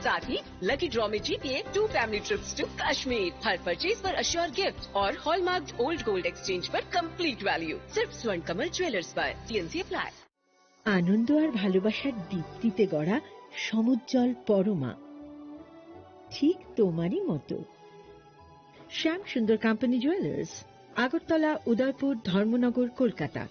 साथ ही lucky draw में जीतिए 2 फैमिली ट्रिप्स टू कश्मीर। हर परचेज पर अश्योर गिफ्ट और हॉलमार्क ओल्ड गोल्ड एक्सचेंज पर कंप्लीट वैल्यू। सिर्फ स्वर्ण कमल ज्वेलर्स पर। TNC apply. আনন্দ আর ভালোবাসার দীপ্তিতে গড়া সমুজ্জ্বল পরমা, ঠিক তোমারই মতো। শ্যাম Sundar company jewellers, Agartala, Udaipur, Dharmanagar, Kolkata.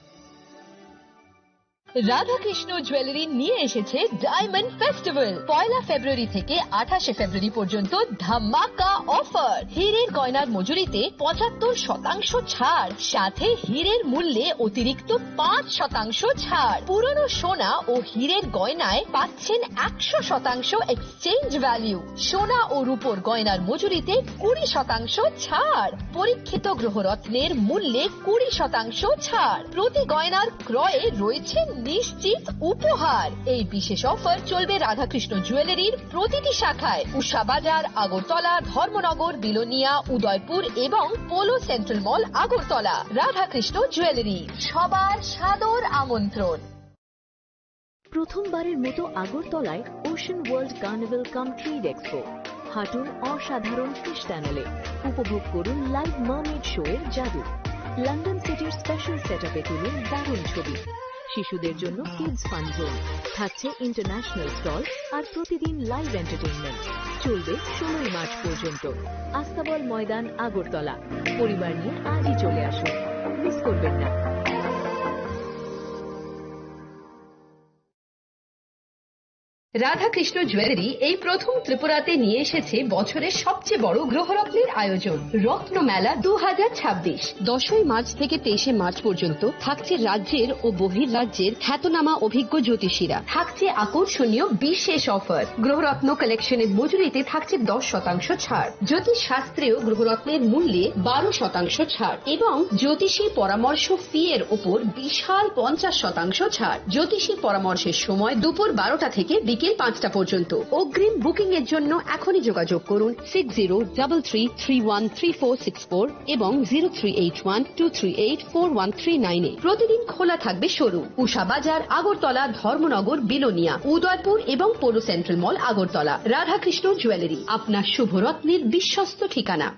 Radhakrishna jewellery নিয়ে এসেছে ডায়মন্ড ফেস্টিভ্যাল। 1 ফেব্রুয়ারি থেকে 28 ফেব্রুয়ারি পর্যন্ত ধামাকা অফার। হীরের গয়নার মজুরিতে 75% ছাড়, সাথে হীরের মূল্যে অতিরিক্ত 5% ছাড়। পুরনো সোনা ও হীরের গয়নায় পাচ্ছেন 100% এক্সচেঞ্জ ভ্যালু। সোনা ও রূপোর গয়নার মজুরিতে 20% ছাড়। পরীক্ষিত গ্রহরত্নের মূল্যে 20% ছাড়। প্রতি গয়নার ক্রয়ে রয়েছে নিশ্চিত উপহার। এই বিশেষ অফার চলবে রাধাকৃষ্ণ জুয়েলারির প্রতিটি শাখায়, উষা বাজার, আগরতলা, ধর্মনগর, বিলোনিয়া, উদয়পুর এবং পোলো সেন্ট্রাল মল, আগরতলা। রাধাকৃষ্ণ জুয়েলারি, সবার সাদর আমন্ত্রণ। প্রথমবারের মতো আগরতলায় ওশান ওয়ার্ল্ড কার্নিভাল কাম ট্রেড এক্সপো। হাঁটুন অসাধারণ ফিশ টানেলে, উপভোগ করুন লাইভ মার্মেড শো এর জাদু। লন্ডন সিটির স্পেশাল সেটআপে তুলুন দারুণ ছবি। শিশুদের জন্য কিডস ফান জোন থাকছে, ইন্টারন্যাশনাল স্টল আর প্রতিদিন লাইভ এন্টারটেইনমেন্ট। চলবে 16 মার্চ পর্যন্ত। আস্তাবল ময়দান, আগরতলা। পরিবার নিয়ে আজই চলে আসুন, মিস করবেন না। রাধাকৃষ্ণ জুয়েলারি এই প্রথম ত্রিপুরাতে নিয়ে এসেছে বছরের সবচেয়ে বড় গ্রহরত্নের আয়োজন, রত্ন মেলা 2026। 10 মার্চ থেকে 23 মার্চ পর্যন্ত থাকছে রাজ্যের ও বহির্রাজ্যের খ্যাতনামা অভিজ্ঞ জ্যোতিষীরা। থাকছে আকর্ষণীয় বিশেষ অফার। গ্রহরত্ন কালেকশনের মজুরিতে থাকছে 10% ছাড়। জ্যোতিষ শাস্ত্রীয় গ্রহরত্নের মূল্যে 12% ছাড় এবং জ্যোতিষী পরামর্শ ফি এর উপর বিশাল 50% ছাড়। জ্যোতিষী পরামর্শের সময় দুপুর 12টা থেকে বিকেল 5টা পর্যন্ত। অগ্রিম বুকিং এর জন্য এখনই যোগাযোগ করুন 6033313464 এবং 038123841339 এ। প্রতিদিন খোলা থাকবে শোরুম। উষা বাজার, আগরতলা, ধর্মনগর, বিলোনিয়া, উদয়পুর এবং পোলো সেন্ট্রাল মল, আগরতলা। রাধাকৃষ্ণ জুয়েলারি, আপনার শুভরত্নের বিশ্বস্ত ঠিকানা।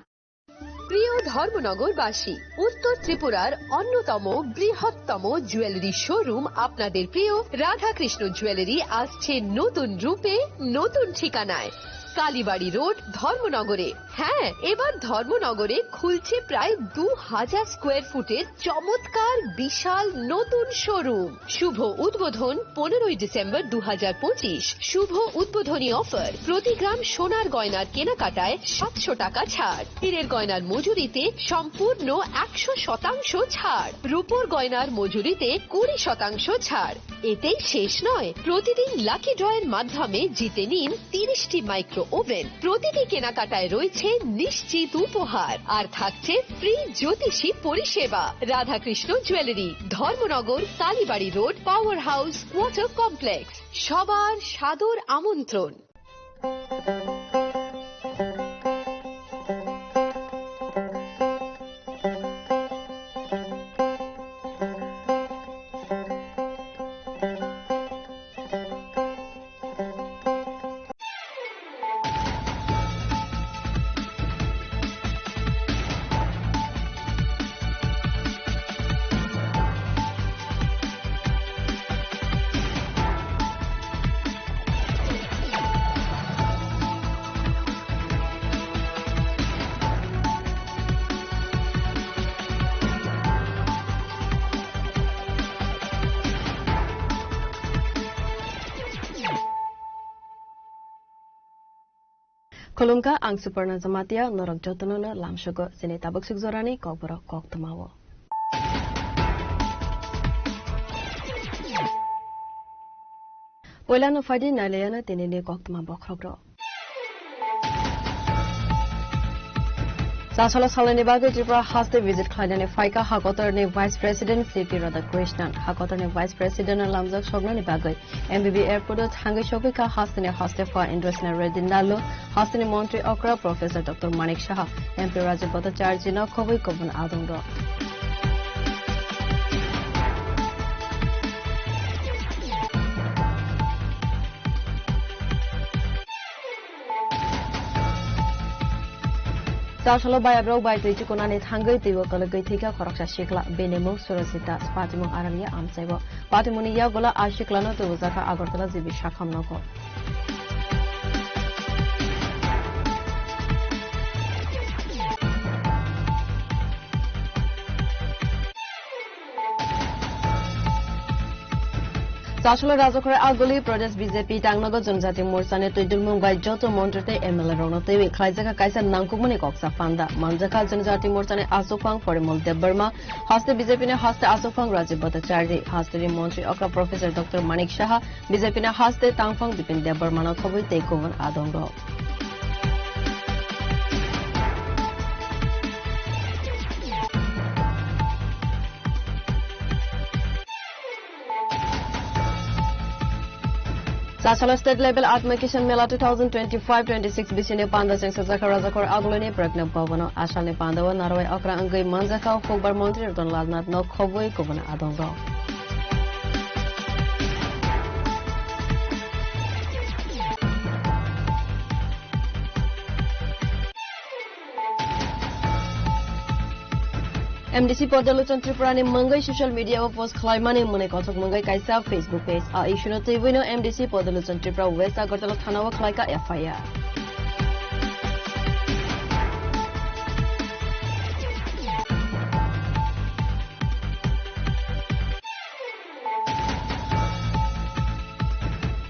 প্রিয় ধর্মনগরবাসী, উত্তর ত্রিপুরার অন্যতম বৃহত্তম জুয়েলারি শোরুম আপনাদের প্রিয় রাধাকৃষ্ণ জুয়েলারি আসছে নতুন রূপে, নতুন ঠিকানায়। কালীবাড়ি রোড, ধর্মনগরে। হ্যাঁ, এবার ধর্মনগরে খুলছে প্রায় 2000 স্কোয়ার ফুটের চমৎকার বিশাল নতুন শোরুম। শুভ উদ্বোধন 15 ডিসেম্বর 2025। শুভ উদ্বোধনী অফার, প্রতি গ্রাম সোনার গয়নার কেনাকাটায় 700 টাকা ছাড়। হীরের গয়নার মজুরিতে সম্পূর্ণ 100% ছাড়। রূপোর গয়নার মজুরিতে 20% ছাড়। এতেই শেষ নয়, প্রতিদিন লাকি ড্রয়ের মাধ্যমে জিতে নিন 30টি মাইক্রো ওভেন। প্রতিটি কেনাকাটায় রয়েছে নিশ্চিত উপহার আর থাকছে ফ্রি জ্যোতিষী পরিষেবা। Radhakrishna jewellery, Dharmanagar, Kalibari road, power house, water complex. সবার সাদর আমন্ত্রণ। Kolungka ang Suparna Zamatia norok jotonono lamshogo sini tabuk sigzorani kokboro kok tumawo. Poilano fadi naleyana tenene kok tuma bokrogro. Sasolo salani bago Tripura haste visit khaidane faika hakotarni Vice President C.P. Radhakrishnan hakotarni Vice President lamjak shognani bagoi MBB Airport hangai shobika hastene hoste for Indosina Redinalo hastene Montri Okra Professor Dr. Manik Shah MP Rajat Bhattacharya na khoboi kobun adongro. Tasalo bayabrau bai tei chukonani thangai teibo kalagai thika khoraksa shikla benemo surasita spatimung aralia amsaibo patimuni ya gola ashiklano to zaka agartala jibi shakham nako Tasalo Rajakore Agoli Pradesh BJP Tangnago Janjati Morcha ne Tuidul Mumbai Joto Montrete MLA Rono Tewi Khlaijaka Kaisa Nangkumuni Koksa Panda Manjaka Janjati Morcha ne Asopang Parimol Debbarma Haste BJP ne Haste Asopang Rajiv Bhattacharya Haste Mantri Okra Professor Dr Manik Saha BJP ne Haste Tangpang Dipin Debbarma no Khoboi Teikovan Adongo Tasalo State Level Atmakishan Mela 2025-26 Bishine Panda Singh Sajaka Rajakor Agoloni Pragna Bhavano Ashal ne Pandawa Narwai Okra Angai Manjaka Khogbar Mantri Ratan Lalnath no Khoboi Kovana Adongo MDC Podaluchan Tripurani Mangai social media of post Klaimani Munekosok Mangai Kaisa Facebook page. Issuno Tivino MDC Podaluchan Tripura West Agartala Thanawa Klaika FIR.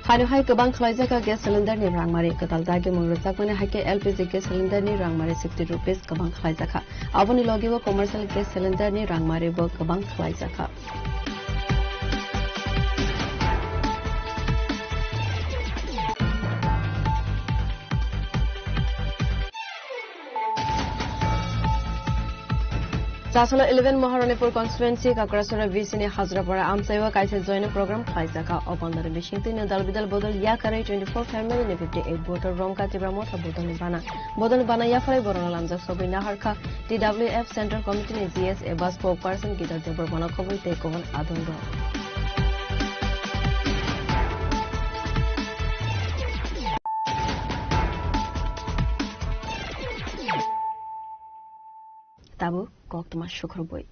Hanu hai kabang khlaijaka gas cylinder ni rangmari katalda ge mungrojak mane haike LPG gas cylinder ni rangmari 60 rupees kabang khlaijaka aboni logibo commercial gas cylinder ni rangmari bo kabang khlaijaka Tasalo 11 Maharanipur constituency Kakrasura Visini Hazrapara Amsaiwa Kaisa join a program Khaisaka upon the Bishington and Dalbidal Bodol Yakare 24 family and 58 voter Romka Tibramota Bodolibana Bodolibana Yafai Boralanza Sobina Harka TWF Central Committee GS Eba spokesperson Gita Deborah Kovi take over Adongo. Tabu Koktuma Shukruboi.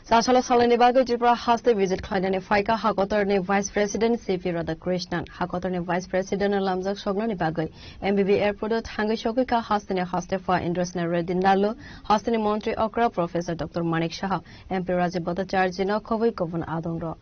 Sashala Salanibago Tripura Haste visit Kladane Faika Hakotorne Vice President CP Radhakrishnan Hakotorne Vice President Lamzak Shognani Bagoi MBB Airport Hangishoka Hastane Hastefa Indrosna Redinalo Hastane Montri Okra Professor Dr Manik Saha MP Rajiv Bhattacharya Kovoi Kovan Adongro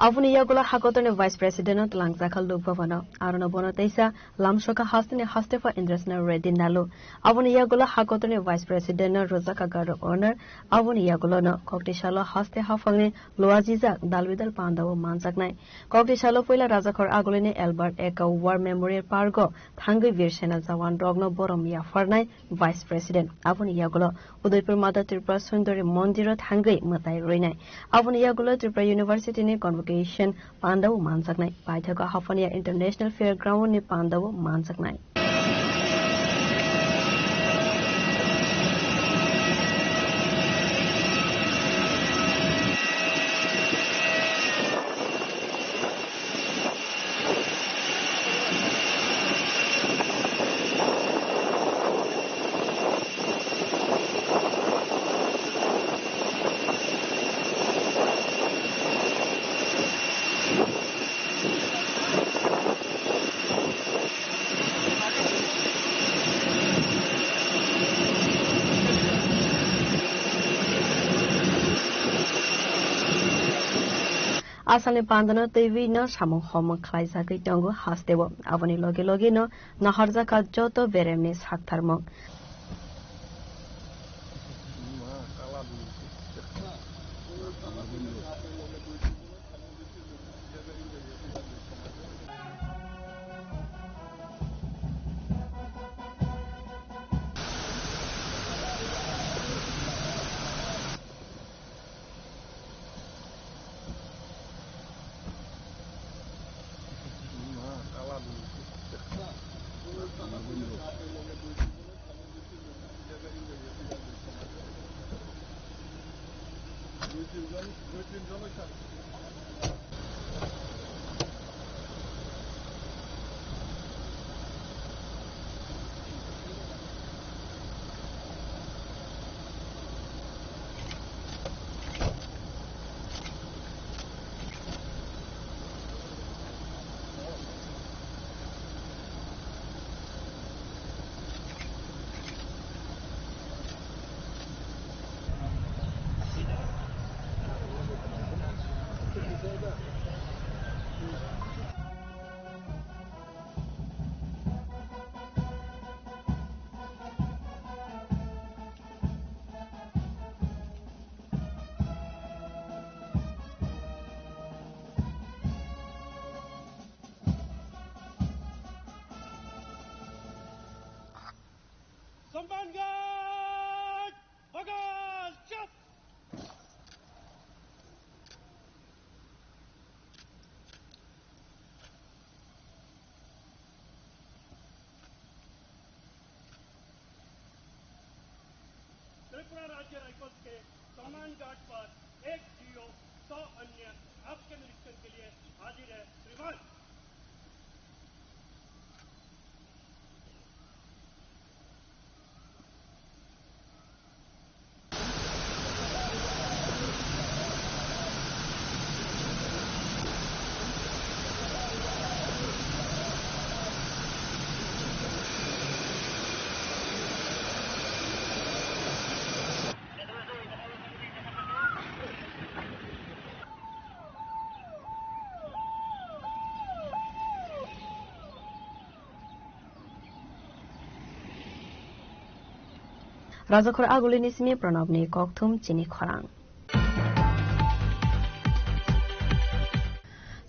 Avuni Yagola Hakotorne Vice President Langzaka Lubhavana Aruna Bonatesa Lamshoka Hastane Hastefa Indrosna Redinalo Avuni Yagola Hakotorne Vice President Rozaka Garo Honor Avuni Yagolona Koktishala Haste Hafangni Loaziza Dalvidal Pandawo Manzaknai Koktishala Puila Razakor Agolini Albert Eka War Memorial Pargo Thangai Virsena Zawan Rogno Boromia Farnai Vice President Avuni Yagola Udaipur Mata Tripura Sundari Mondiro Thangai Matai Roinai Avuni Yagola Tripura University ni Convocation Pandawo Manzaknai Paithaga Hafania International Fairground ni Pandawo Manzaknai Asale Pandana TV no Samo Homo Klaisaki Tongo Hastebo Avani Logi Logino Naharzaka Joto Beremnis Haktarmo राज्य rifles के सम्मान घाट पर एक जीओ 100 अन्य आपके निरीक्षण के लिए हाजिर है। श्रीमान Rajakor Agulini Simi Pranabni Koktum Chini Khorang.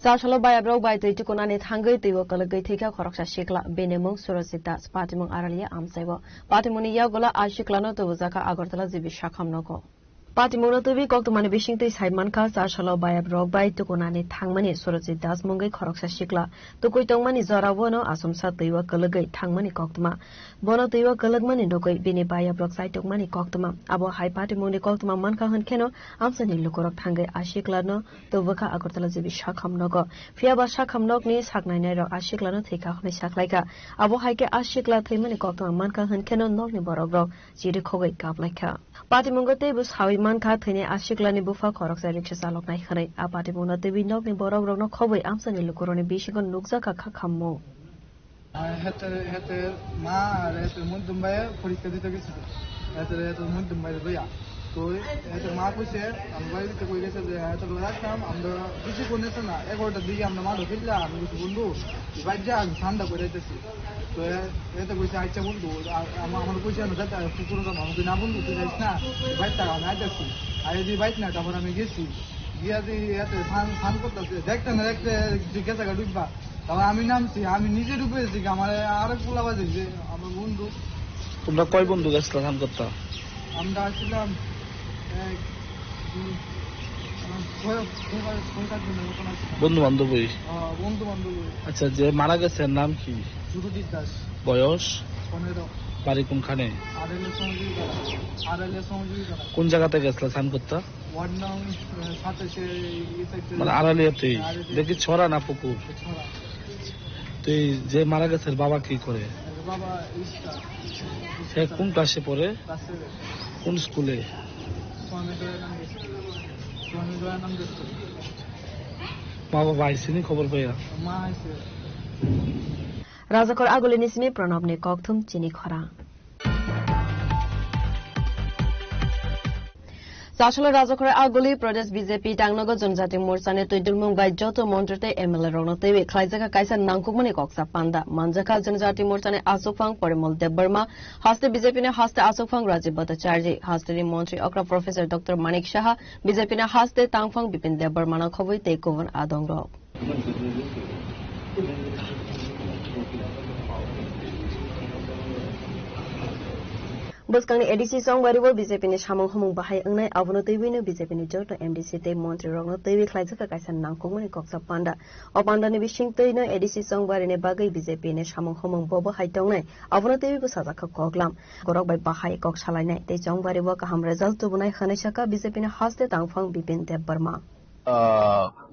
Sashalo Bayabrok by the Tukunani Tangai, they were Galagatika Koroksa Shikla, Benemung, Surasitas, Patimung Aralia Amsebo, Patimuni Yagola, Ashiklano, the Wazaka Agortala Zibishakam Noko. Patimuna TV Koktumani Bishing to Sidemanka, Sashalo Bayabrok by Tukunani Tangmani, Surasitas Mungai Koroksa Shikla, Tukuitongmani Zoravono, Asumsa, they were Galagay, Tangmani Koktuma, Bono, they were Galagman, Noko, Bini Bayabrok, Saitokmani Koktuma, Abo High Patimuni Koktuma, Mankahan Keno, Amsani Lukorok Tangai, Ashiklano, the Waka Agortala Zibishakam Noko. Fiaba Shakam Nogni, Saknai, Ashiklano, take out Shaklaika, Abo Haike Ashikla, Timani Koktuma, Mankahan Keno, Nogni Borogro, Jidikowe Gablaka. Patimungote was how Manka, Tene, Ashiklani Bufa, Korok, Riches Alok Nai, Apatimuna, the Winogni Borogro, no Kowe, Amsani Lukoroni Bishikon, Luxaka Kakamo. I had Ma, Mundumbaya, for the at the Mundumbaya. So, as a Marco said, I'm going to go at the last time. I'm the Vishikunetana, I got the Diam Namado Villa, which will do. If I jam, Sanda would let us see. So, at the which I won't do, I'm on the question that I put on the Namun to the snap, right down, I just see. I divide not over a Megisi. Here the Hanput of the deck and the Getagadubba. I mean, I'm easy to basic. I'm a Arakula was it. I'm a Mundu. From the Koibundu, that's the Hankota. I'm the বন্ধু বান্ধব আচ্ছা যে মারা গেছে নাম কি বয়স বাড়ি কোনখানে কোন জায়গাতে গেছিল স্নান করতে মানে আড়ালিয়াতে দেখি ছড়া না পুকুর তুই যে মারা গেছে বাবা কি করে সে কোন ক্লাসে পড়ে কোন স্কুলে বাবা ভাইসিনি খবর পাইয়া Rajakor Agulini Simi Pranabni Koktum Chini Khora. Sashalo Rajakor Aguli Pradesh BJP Tangnago Jonjati Morsane to Dulmung Joto Montrete Emile Ronote, Klaizaka Kaisa Nankumani Koksa Panda, Manjaka Jonjati Morsane Asofang Parimol de Burma, Hoste BJP Hoste Asofang Raji Bhattacharjee, Hoste Montri Okra Professor Dr. Manik Shaha, BJP Hoste Tangfang Bipin de Burmana Kovi take over Adongro. Buskang ADC song very well BJP ni Shamong Homong Bahai Unai Avonote Wino BJP ni Joto MDC Te Montre Rono Tevi Klaizaka Kaisan Nangkong Koksa Panda Opanda ni Washington ADC song very ne Bagai BJP ni Shamong Homong Bobo Haitongai Avonote Busazaka Koklam Gorok by Bahai Kok Shalai Te Jong very work ham result to Bunai Haneshaka BJP ni Hoste Tangfang Bipin de Burma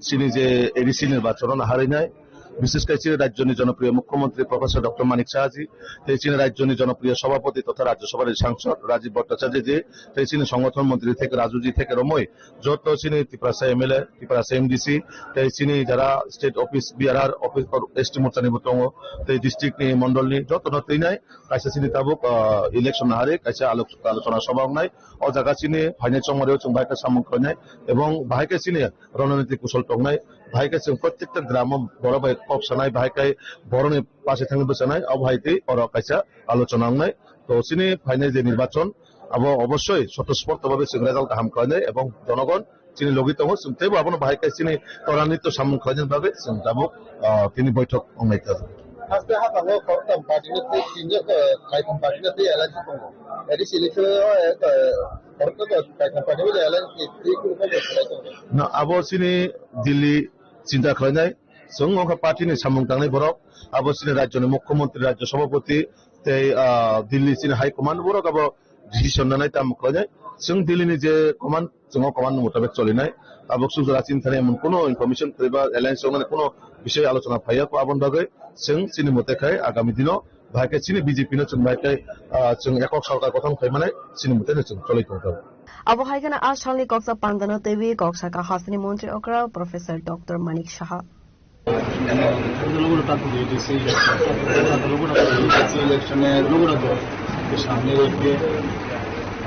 সিনিজে ADC নির্বাচন হারিনায় বিশেষ করে চীনের রাজ্যের জনপ্রিয় মুখ্যমন্ত্রী professor doctor মানিক শাহজি এই চীনের রাজ্যের জনপ্রিয় সভাপতি তথা রাজ্যসভার সাংসদ রাজীব ভট্টাচার্য জি এই চীনের সংগঠন মন্ত্রী থেকে রাজুজি থেকে রময় যত চীনে ত্রিপুরা এমএলএ ত্রিপুরা এমডিসি এই চীনে যারা স্টেট অফিস বিআরআর অফিস এসটি মোর্চা নিবতং এই ডিস্ট্রিক্ট নি মন্ডল নি যত নতই নাই কাইসা চীনে তাবুক ইলেকশন হারে কাইসা আলোচনা সভা নাই ও জায়গা চীনে ফাইনাল চমরেও চং বাইকা সামং করনাই এবং বাইকে চীনে রণনীতি কুশল টংনাই ভাইকে প্রত্যেকটা গ্রাম বড় ভাই কপ সানাই ভাইকে বরণের পাশে থাকবে বসানাই অভাইতে ওর কাইসা আলোচনা নাই তো চীনে ফাইনাল যে নির্বাচন অবশ্যই স্বতঃস্ফূর্তভাবে রেজাল্ট কাহাম করে এবং জনগণ চীনে লগিত হোক তেবু আপনার ভাইকে চীনে ত্বরান্বিত সামন খোঁজেন ভাবে তিনি বৈঠক অংনাইতে Hasta habango kortam partinate tinja kai partinate alan ko. Edi silike kortam kai partinate alan ki tiku ko na abo sini Delhi চিন্তা করে নাই সংঘ পার্টিনি সামংতাংনাই বরক আবো চীনের রাজ্যের মুখ্যমন্ত্রী রাজ্য সভাপতি দিল্লি চীন হাইকমান্ড বরক আবো डिसिसन लानाय तामुखलायनाय जों दिल्लीनि जे कमान्ड जों कमान्ड मुताबिक चलिनाय आबक सुजरा चिन्तानि एमन कोनो इनफरमेशन एबा एलायन्स माने कोनो বিষয় আলোচনা ফাইয়া को आबन बागै जों चिनि मतेखाय आगामी दिनाव भाइके चिनि बीजेपी नो जों भाइके जों एকক सरकार गठन खालामनाय चिनि मते जों चलिथों अबहायगना आसामनि कक्सा पान्दानो तेवी कक्साका हासनि मन्त्री अक्रा प्रोफेसर डॉक्टर मानिक शाह সামনে রেখে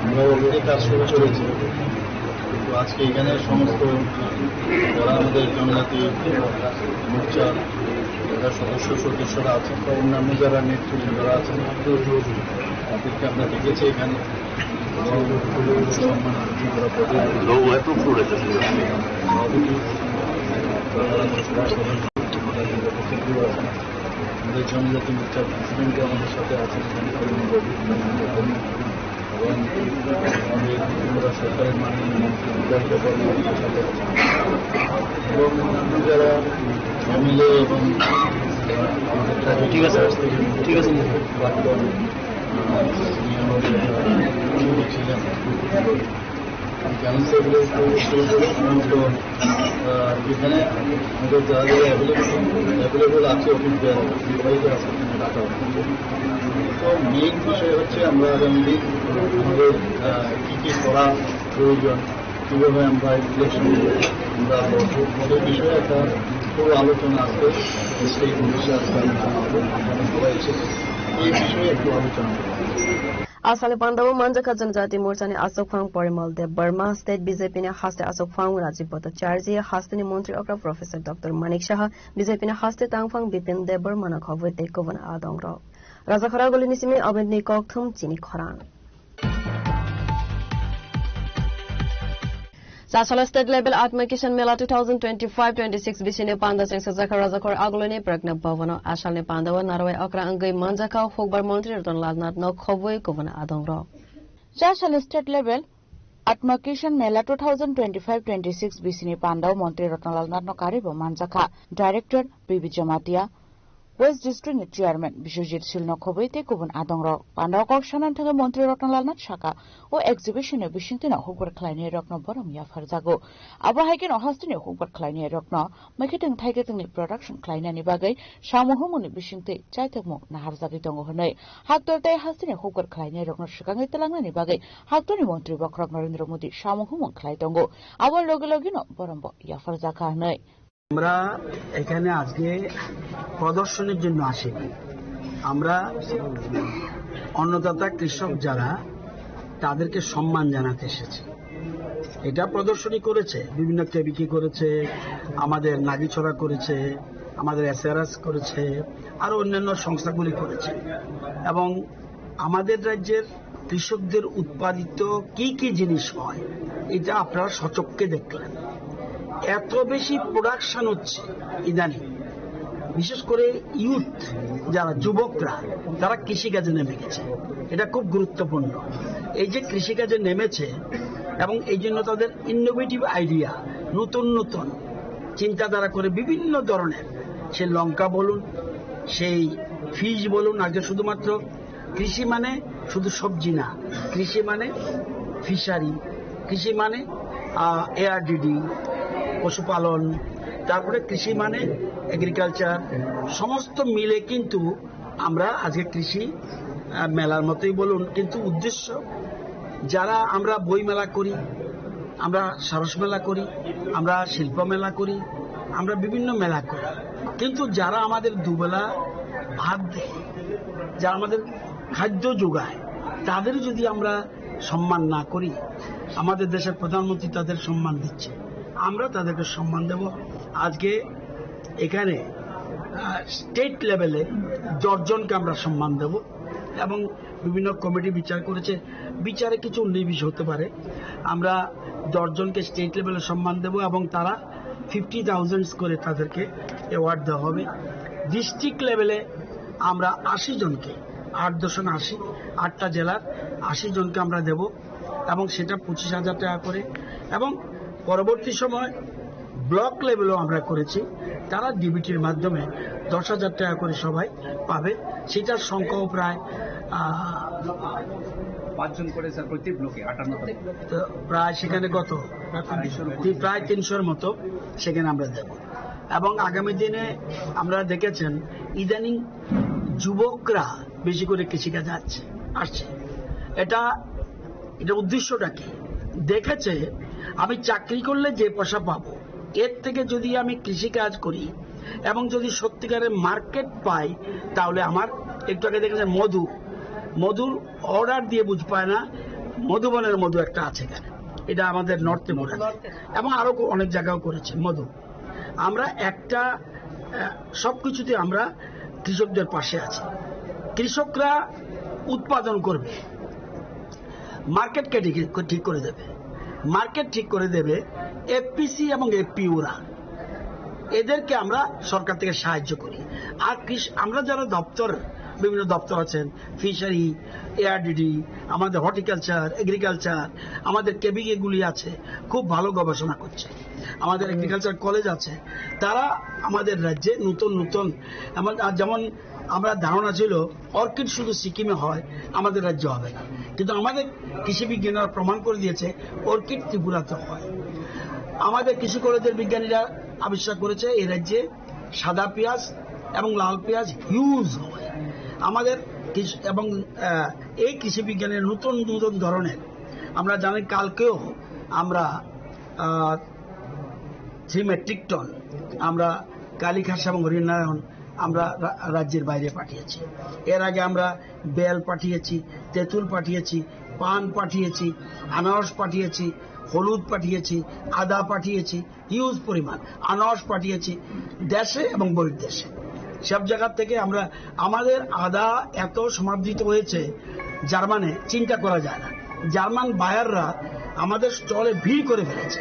আমরা অলরেডি কাজ শুরু করেছি কিন্তু আজকে এখানে সমস্ত যারা আমাদের জনজাতি মোর্চা যারা সদস্যরা আছেন বা অন্যান্য যারা নেতৃবৃন্দরা আছেন তাদেরকে আমরা দেখেছি এখানে সম্মান আমাদের জনজাতি মোর্চার প্রেসিডেন্ট আমাদের সাথে আছেন এবং আমাদের সরকারের মাননীয় মন্ত্রী বিধায়িকা কর্মকর্তার সাথে আছেন এবং অন্যান্য যারা এমএলএ এবং ঠিক আছে প্রাক্তন ছিলেন এখানে আমাদের যারা যারা অ্যাভেলেবল আছে অফিসিয়াল বিভাগীয় আছে ডাটা তো মেইন বিষয় হচ্ছে আমরা আগামী দিন আমাদের কী কী করা প্রয়োজন কীভাবে আমরা ইলেকশন আমরা মদের বিষয়ে একটা পুরো আলোচনা আসবে স্টেট পুলিশে আসবে আলোচনা হবে সবাই এসেছে এই বিষয়ে একটু আলোচনা হবে आसाले पाण्डव मंजका जनजाति मोर्चाने अशोक फांग परिमल देव बर्मा स्टेट बीजेपी ने हास्ते अशोक फांग राजीव भट्टाचार्य हास्ते मंत्री अक्रा professor doctor Manik Saha BJP ने हास्ते तांगफांग बिपिन देव बर्मा खबर तेकोवन आदंग राजा खरा गली निसिमे अबेद नि कक्थुम चिनी खरान सासला स्टेट लेवल आत्मकिशन मेला 2025-26 बिसिने पांदा सिंह सजाखर राजाखर आगलोने प्रज्ञा भवन आशालने पांडव नारवाय अक्रा अंगै मंजाका होगबार मन्त्री रतन लालनाथ न खबय कोवन आदंग सासला स्टेट लेवल आत्मकिशन मेला 2025-26 बिसिने पांडव मन्त्री रतन लालनाथ न कारिब मंजाका director B B Jamatia west district chairman Biswajit Sil खबैते गुबुन आदंग पांडव कक्सानान थाङो मन्त्री रत्नलालनाथ शाखा ओ एक्जिबिशन बिसिंतिना हुबर खलायनि रत्न बरम याफारजागो आबहायगेन हस्तिनि हुबर खलायनि रत्न मैखेथिं थाइगेथिंनि प्रोडक्शन खलायनानि बागै सामहुमुनि बिसिंति चाइथकमु नाहारजागै दङ हनै हाक्तरताय हस्तिनि हुबर खलायनि रत्न सिगाङै तलांनानि बागै हाक्तरनि मन्त्री बक्रक नरेन्द्र मोदी सामहुमुन खलाय दङ आवर लगे लगेनो बरम याफारजागा हनै আমরা এখানে আজকে প্রদর্শনের জন্য আসিনি আমরা অন্নদাতা কৃষক যারা তাদেরকে সম্মান জানাতে এসেছি এটা প্রদর্শনী করেছে বিভিন্ন কেবিকি করেছে আমাদের নাগিছড়া করেছে আমাদের এসআরএস করেছে আর অন্যান্য সংস্থাগুলি করেছে এবং আমাদের রাজ্যের কৃষকদের উৎপাদিত কি কি জিনিস হয় এটা আপনারা সচক্ষে দেখলেন এত বেশি প্রোডাকশন হচ্ছে ইদানিং বিশেষ করে ইউথ যারা যুবকরা তারা কৃষিকাজে নেমে গেছে এটা খুব গুরুত্বপূর্ণ এই যে কৃষিকাজে নেমেছে এবং এই জন্য তাদের ইনোভেটিভ আইডিয়া নতুন নতুন চিন্তাধারা করে বিভিন্ন ধরনের সে লঙ্কা বলুন সেই ফিশ বলুন আগে শুধুমাত্র কৃষি মানে শুধু সবজি না কৃষি মানে ফিশারি কৃষি মানে এআরডিডি পশুপালন তারপরে কৃষি মানে এগ্রিকালচার সমস্ত মিলে কিন্তু আমরা আজকে কৃষি মেলার মতোই বলুন কিন্তু উদ্দেশ্য যারা আমরা বই মেলা করি আমরা সরস মেলা করি আমরা শিল্প মেলা করি আমরা বিভিন্ন মেলা করি কিন্তু যারা আমাদের দুবেলা ভাত দেয় যারা আমাদের খাদ্য যোগায় তাদের যদি আমরা সম্মান না করি আমাদের দেশের প্রধানমন্ত্রী তাদের সম্মান দিচ্ছে আমরা তাদেরকে সম্মান দেব আজকে এখানে স্টেট লেভেলে 10 জনকে আমরা সম্মান দেব এবং বিভিন্ন কমিটি বিচার করেছে বিচারে কিছু নির্বিষ হতে পারে আমরা 10 জনকে স্টেট লেভেলে সম্মান দেব এবং তারা 50,000 করে তাদেরকে অ্যাওয়ার্ড দেওয়া হবে ডিস্ট্রিক্ট লেভেলে আমরা 80 জনকে 8 8টা জেলার 80 জনকে আমরা দেব এবং সেটা 25,000 টাকা করে এবং পরবর্তী সময় ব্লক লেভেলও আমরা করেছি তারা ডিবিটির মাধ্যমে 10,000 টাকা করে সবাই পাবে সেটার সংখ্যাও প্রায় 5 জন করে স্যার প্রতি ব্লকে 58টা তো প্রায় সেখানে কত প্রায় 300-এর মতো সেখানে আমরা দেব। এবং আগামী দিনে আমরা দেখেছেন ইদানিং যুবকরা বেশি করে কৃষিকাজে আসছে। এটা উদ্দেশ্যটা কি দেখেছে, আমি চাকরি করলে যে পয়সা পাবো এর থেকে যদি আমি কৃষিকাজ করি এবং যদি সত্যিকারের মার্কেট পাই তাহলে আমার একটু আগে দেখেছেন মধুর অর্ডার দিয়ে বুঝ পায় না, মধুবনের মধু একটা আছে এখানে, এটা আমাদের নর্থে মনে এবং আরো অনেক জায়গাও করেছে মধু। আমরা একটা সবকিছুতে আমরা কৃষকদের পাশে আছি। কৃষকরা উৎপাদন করবে, মার্কেটকে ঠিক করে দেবে, মার্কেট ঠিক করে দেবে এফপিসি এবং এফপিওরা, এদেরকে আমরা সরকার থেকে সাহায্য করি। আর আমরা যারা বিভিন্ন দপ্তর আছেন, ফিশারি, এআরডিডি, আমাদের হর্টিকালচার, এগ্রিকালচার, আমাদের কেবিকে গুলি আছে, খুব ভালো গবেষণা করছে। আমাদের এগ্রিকালচার কলেজ আছে, তারা আমাদের রাজ্যে নতুন যেমন আমরা ধারণা ছিল অর্কিড শুধু সিকিমে হয়, আমাদের রাজ্যে হবে না, কিন্তু আমাদের কৃষি বিজ্ঞানীরা প্রমাণ করে দিয়েছে অর্কিড ত্রিপুরাতে হয়। আমাদের কৃষি কলেজের বিজ্ঞানীরা আবিষ্কার করেছে এই রাজ্যে সাদা পেঁয়াজ এবং লাল পেঁয়াজ হিউজ হয়। আমাদের এবং এই কৃষি বিজ্ঞানের নতুন ধরনের আমরা জানি, কালকেও আমরা 3 মেট্রিক টন আমরা কালীঘাট এবং হরিনারায়ণ আমরা রাজ্যের বাইরে পাঠিয়েছি। এর আগে আমরা বেল পাঠিয়েছি, তেঁতুল পাঠিয়েছি, পান পাঠিয়েছি, আনারস পাঠিয়েছি, হলুদ পাঠিয়েছি, আদা পাঠিয়েছি, হিউজ পরিমাণ আনারস পাঠিয়েছি দেশে এবং বহির্দেশে। সব জায়গার থেকে আমাদের আদা এত সমাদৃত হয়েছে জার্মানে, চিন্তা করা যায় না। জার্মান বায়াররা আমাদের স্টলে ভিড় করে ফেলেছে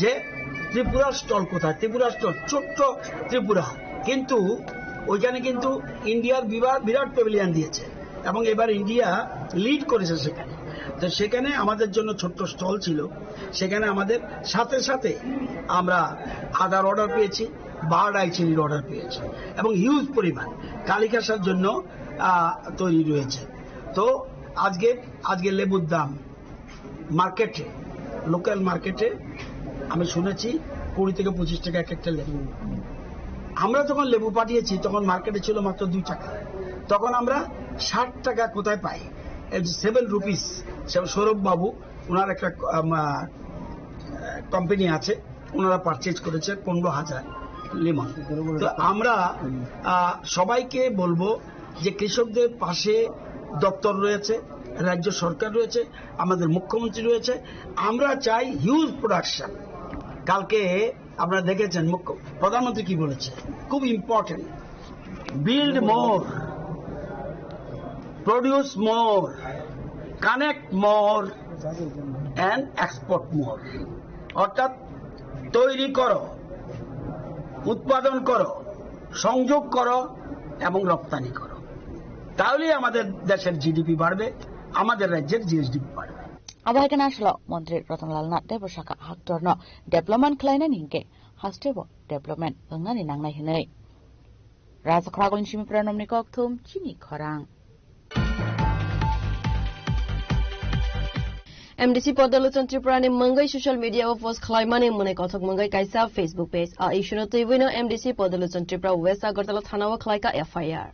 যে ত্রিপুরার স্টল কোথায়, ত্রিপুরার স্টল ছোট্ট ত্রিপুরা, কিন্তু ওইখানে কিন্তু ইন্ডিয়ার বিরাট প্যাভিলিয়ন দিয়েছে এবং এবার ইন্ডিয়া লিড করেছে সেখানে। তো সেখানে আমাদের জন্য ছোট্ট স্টল ছিল, সেখানে আমাদের সাথে আমরা আদার অর্ডার পেয়েছি, বার্ড আই চিনির অর্ডার পেয়েছি এবং হিউজ পরিমাণ কালীঘাসার জন্য তৈরি রয়েছে। তো আজকে লেবুর দাম মার্কেটে, লোকাল মার্কেটে আমি শুনেছি 20 থেকে 25 টাকা এক একটা লেবু। আমরা যখন লেবু পাঠিয়েছি তখন মার্কেটে ছিল মাত্র 2 টাকা, তখন আমরা 60 টাকা কোথায় পাই, 7 রুপিস। সৌরভ বাবু ওনার একটা কোম্পানি আছে, ওনারা পারচেজ করেছে 15,000 লিমন। তো আমরা সবাইকে বলবো যে কৃষকদের পাশে দপ্তর রয়েছে, রাজ্য সরকার রয়েছে, আমাদের মুখ্যমন্ত্রী রয়েছে। আমরা চাই হিউজ প্রোডাকশন। কালকে আপনারা দেখেছেন প্রধানমন্ত্রী কি বলেছে, খুব important, build more, produce more, connect more and export more. অর্থাৎ তৈরি করো, উৎপাদন করো, সংযোগ করো এবং রপ্তানি করো, তাহলেই আমাদের দেশের জিডিপি বাড়বে, আমাদের রাজ্যের জিএসডিপি বাড়বে। আবহাওয়া নাশল মন্ত্রী রতনলাল নাথ দেবসাকা হাক্টরন ডেভেলপমেন্ট খালাयनाय हिंके हास्टेबो डेभलपमेंट ओंनानै नांनाय हिनै राजखरागलनि सिमिफ्रा नमनि कक्थुम चिनि खरां एमडीसी पदलोचन त्रिपुरानि मंगै सोशल मीडिया पोस्ट खालायमानि मने कथक मंगै काइसा फेसबुक पेज आ इशुनो तैबोनो एमडीसी पदलोचन त्रिपुरा वेस्ट आगरतला थानाव खालायका एफआईआर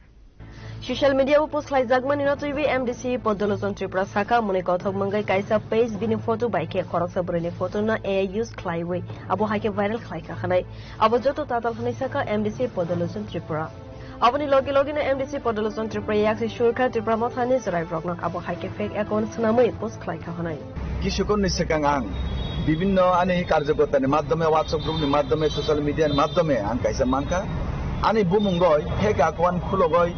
सोशल मीडिया पोस्ट खालायजागमानि नतैबि एमडीसी पदलोचन त्रिपुरा साका मने कथक मंगै काइसा पेज बिनि फोटो बाइके खरसा बरनि फोटो ना ए यूज खालायवै आबो हाइके भाइरल खालायका खानाय आबो जतो ताताल खानाय साका एमडीसी पदलोचन त्रिपुरा आबोनि लगे एमडीसी पदलोचन त्रिपुरा याक्सि सुरखा त्रिपुरा मथानि जराय ब्लगनक आबो हाइके फेक अकाउंट सनामै पोस्ट खालायका खानाय কৃষকদের সেকাং আং বিভিন্ন আনি কার্যকর্তার মাধ্যমে হোয়াটসঅ্যাপ গ্রুপের মাধ্যমে সোশ্যাল মিডিয়ার মাধ্যমে আং কাইসা মানকা আনি বুমুঙ্গয় ফেক অ্যাকাউন্ট খুলগয়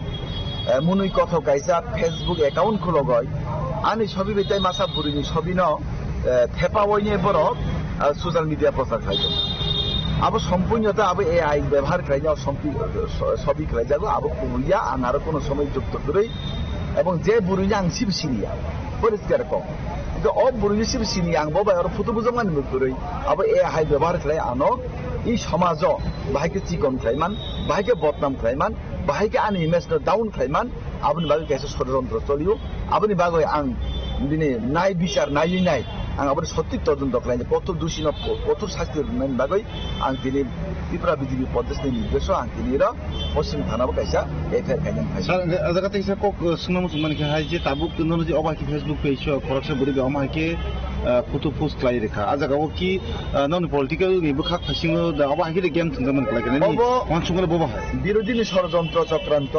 মুনুই কথ কাইসা ফেসবুক অ্যাকাউন্ট খুলগয় আনি ছবি বেতাই মাসা বুড়িনি ছবি ন থেপাওয়নি বড় সোশ্যাল মিডিয়া প্রচার খাইতো আবো সম্পূর্ণতা আবো এআই ব্যবহার খাইয়া ছবি খাই যাবো আবো পুরুলিয়া আং আরো কোনো সময় যুক্ত করে এবং যে বুড়িয়া আং সিবসিনিয়া পরিষ্কার কম কিন্তু অবুরুনিসিব সিনি আং ববাই আর ফুটো বুজমান মুকুরই আবো এ হাই ব্যবহার খাই আনো এই সমাজ বাহাইকে চিকন খাইমান বাহাইকে বদনাম খাইমান বাহাইকে আনি ইমেজ ডাউন খাইমান আপনি বাগে কাছে ষড়যন্ত্র চলিও আপনি বাগে আং দিনে নাই বিচার নাই आं आबाद सत्य तदন্ত खालामनो कत दुषिनो कठोर शास्ति बागै आं दिनै त्रिपुरा बिजेपि प्रदेशनि निर्देश आं दिनै र पश्चिम थानाबो कायसा एफआईआर खायनो फायसा जागा तैसा कक सुंगनाम सुंगमानके हाय जे ताबुक तनो जे अबाकी फेसबुक पेज खरकसा बुरि अमाके फटो पोस्ट खालाय रेखा आजागाव कि नन पलिटिकल निबो खाक फासिङो दा अबाकी गेम थंगमन खालायगने नि वानसुंगले बबा हाय बिरोधीनि षড়যন্ত্র चक्रान्त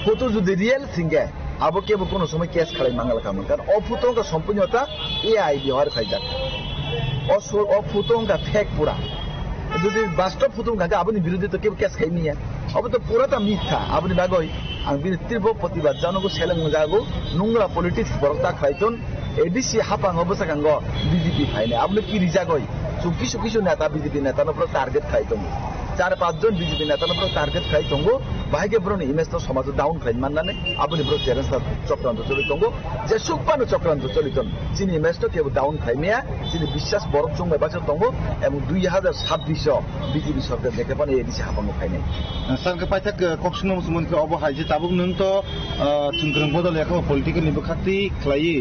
फोटो जुदि रियल सिंगे अब के कोनो समय केस खालाय मांगला खामन कारण अफोटो का सम्पूर्णता एआई व्यवहार खायजाक अफोटो का फेक पूरा जुदि वास्तव फोटो का आबनि विरोधी तो के केस खाइनिया अब तो पूरा ता मिथ्या आबनि बागै आं बिनि तीव्र प्रतिबाद जानोगो सेलें जागो नुंग्रा पॉलिटिक्स बरकता खायतन एडिसि हापांग बसागांग बीजेपी खायने आबनि कि रिजागै किसु नेता बीजेपी नेतानो टार्गेट खायतन 4-5 जन बीजेपी नेतानो टार्गेट खायतंगो बाहायके ब्रोनि इमेज तो समाज डाउन खाइन माननानै आबनि ब्रो चेलेंज चक्रान्त चलितंगो जे सुपानो चक्रान्त चलितन चिनि इमेज तो केबो डाउन खाइमेया चिनि विश्वास बरफ जोंबाय बासो दंगो एबं 2026 बीजेपी सरकार देखेपानो एडिसि हापांगो खायनाय सांके पाइथाक कक्सुनो मुसुमनके अब हायजे ताबुक नों तो थुंग्रं बदल याखौ पॉलिटिकल निबो खाति खलायै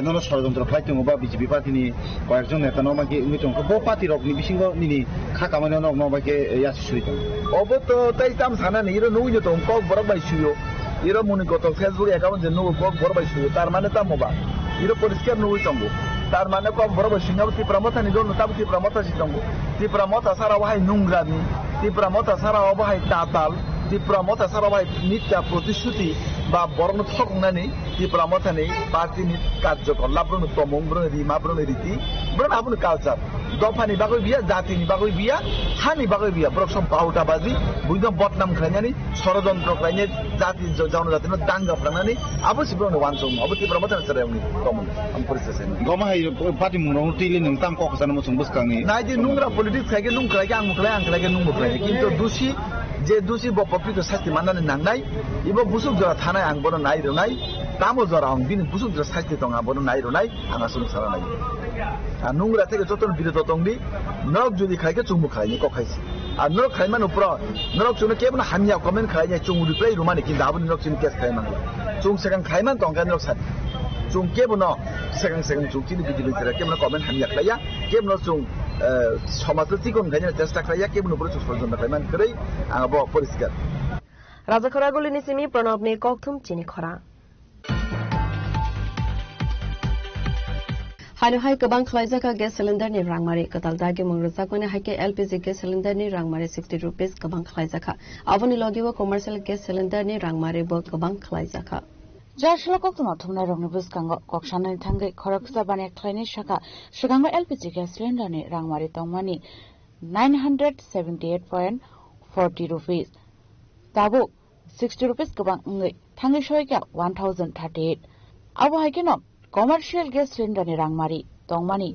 नन षড়যন্ত্র खायतंगो बा बीजेपी पार्टीनि कयेकजन नेता नमाके उमितंको बो पार्टी रकनि बिसिंगो निनि खाखामानो नमाके यासि सुइतों अब तो तैताम थानानि इरो नुइनो तो कक बरक बाय सुयो इरो मुनि गत फेसबुक अकाउंट जे नु कक बरक बाय सुयो तार माने तामोबा इरो परिष्कार नुइतंगो तार माने कक बरक बाय सुयो ति प्रमथानि दोन ताबु ति प्रमथा सितंगो ति प्रमथा सारा वाहाय नुंग्रानि ति प्रमथा सारा वाहाय ताताल ति प्रमथा सारा वाहाय मिथ्या प्रतिश्रुति बा बरन थकनानि ति प्रमथानि पार्टीनि कार्यक्रम लाब्रनो तमं ब्रनो रिमा ब्रनो रीति ब्रनो आबुनो कालचार दफानि बागै बिया जातिनि बागै बिया हानि बागै बिया ब्रकसम पाउटाबाजी बुइनो बदनाम खालायनानै षড়যন্ত্র खालायनाय जाति जनजातिनो दांगा फ्रांनानै आबोसि ब्रनो वानसम अब ति प्रमथानि सरायनि तमं आं परिसेसे गमाहाय पार्टी मुंगाव टिले नों ताम कखसानो मोसं बसखांनि नायदि नुंग्रा पॉलिटिक्स खायगे नुं खायगे आं मुखलाय आं खायगे नुं मुखलाय किन्तु दुषि जे दुषि बपपिक शास्ति माननानै नांनाय इबो बुसुक जरा थानाय आं बनो नायरोनाय तामो जरा आं बिनि बुसुक जरा शास्ति दं आं बनो नायरोनाय आं आसुन सारानाय आ नुंग्रा थेके जतन बिरोध दंदि नरक जुदि खायगे चुंबु खायनि कखायसि आ नरक खायमान उप्र नरक चुनो केबन हामिया कमेन्ट खायनि चुंबु रिप्लाई रुमानि कि दाबो नरक चिन केस खायमांला चुं सेगां खायमान तंगा नरक साथ चुं केबन सेगां चुं चिनि बिदिबि तेरा केबन कमेन्ट हामिया खाया केबन चुं समाज चिकन खायनि चेष्टा खाया केबन उप्र षড়যন্ত্র खायमान करै आं ब परिष्कार राजाखरागुलिनि सिमी प्रणबनि कक्थुम चिनि खरा हानुहाय गोबां खलायजाखा गेस सिलिन्डारनि रांमारि कतालदागे मंगरजाकने हायके एलपीजी गेस सिलिन्डारनि रांमारि 60 रुपीस गोबां खलायजाखा आबनि लगिबो कमार्शियल गेस सिलिन्डारनि रांमारि बो गोबां खलायजाखा जारशला कक्तमा थुमना रंनि बुसकांगो कक्साननि थांगै खरकसा बाने खलायनि शाखा सिगांगो एलपीजी गेस सिलिन्डारनि रांमारि तंमानि 978.40 रुपीस ताबो 60 रुपीस गोबां थांगै सयका 1038 आबो हायकेनो कमार्शियल गेस सिलिन्डरनि रांमारि तंमानि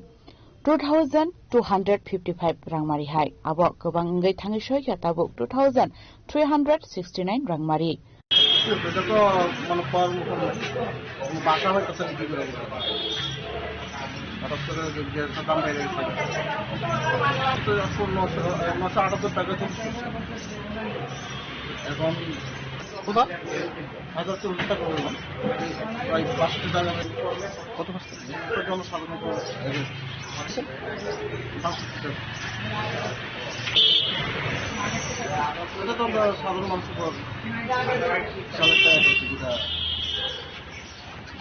2255 रांमारि हाय आबो गोबां थांगै सयका ताबो 2369 रांमारि तो मन पर बासा হয় কত বিক্রি করে আর তো যে দাম বেড়ে গেছে তো 978 টাকা তো এখন কত 1040 টাকা হলো প্রায় 500 টাকা কত কষ্ট তো জন্য সাধারণত এটা তো সাধারণ মানুষ পর চালাতে সুবিধা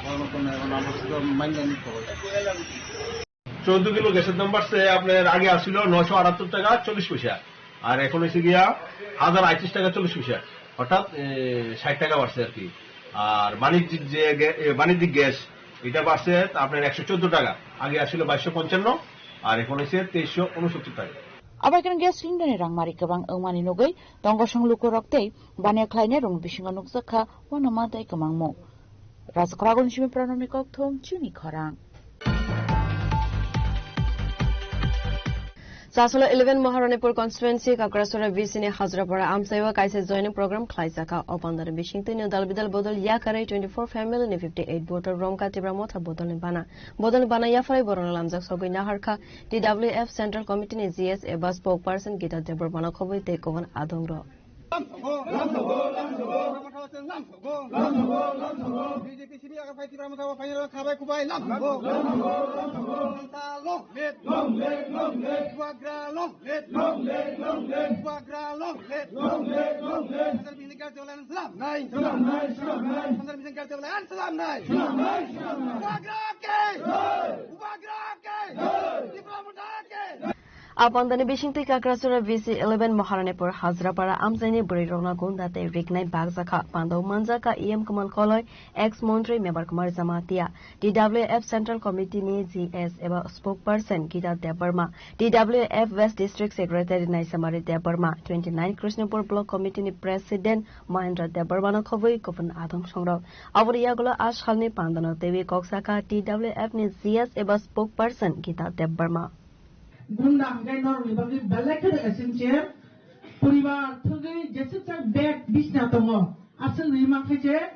বড় কোনো আমরা তো মাইনে নিতে হবে 14 কিলো গ্যাসের দাম বাড়ছে আপনার আগে আসছিল 978 টাকা 40 পয়সা আর এখন হইছে গিয়া 1038 টাকা 40 পয়সা অর্থাৎ 60 টাকা বাড়ছে আর কি আর বাণিজ্যিক গ্যাস এটা বাড়ছে আপনার 114 টাকা আগে আসছিল 2255 আর এখন হইছে 2369 টাকা Abakan gas cylinder ni rangmari kabang umani nugay tongkosong luko roktay banyak lainnya rong bisingan nuksaka wana maday kamang mo. Rasa karagon simi pranami kokthom chuni korang. Sasolo 11 Maharanipur constituency Kakrasura Visini Hazrapura Amsaiwa Kaisa joining program Klaisaka Opandar Bishington Dalbidal Bodol Yakare 24 family ni 58 voter Romka Tibramota Bodol Bana Yafai Boronalamzak Sogina Harka DWF Central Committee ni GS Eba spokesperson Gita Debor Banakovi take over Adongro. BJP sini akan fight kita sama final kabai kubai lam go long let Buagra long let Buagra long let Pasal bini kerja olan Islam nai Pasal bini kerja olan Islam nai Buagra ke Diplomat ke Apandani Bishingti Kakrasura VC11 Maharanepur Hazrapara Amzani Burirona Gundate Rignai Bagzaka Pando Manzaka EM Kamal Koloi ex Montri Member Kumar Zamatia DWF Central Committee ni GS eba spokesperson Gita Debarma DWF West District Secretary Naisamari Debarma 29 Krishnapur Block Committee ni President Mahendra Debarma no khoboi Gopin Adam Songrok Avriyagulo Ashalni Pandano Devi Koksaka DWF ni GS eba spokesperson Gita Debarma Gunda hangai normal bagi balakar essential puribar thugai jese cha bed bisna tongo asal rima khaje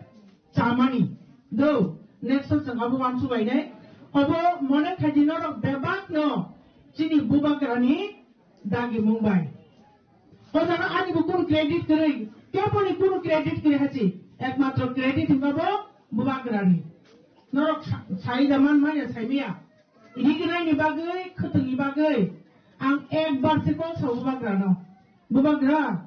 chamani do next sangabu wansu baine obo mone khajino rok bebak no chini bubagrani dagi mumbai odana ani bukun credit kare kya poni kun credit kare hachi ekmatro credit ngabo bubagrani norok sai zaman mane saimia Ini ni bagai, ketengi bagai. Ang ekbar sekol sa bubagra no. Bubagra,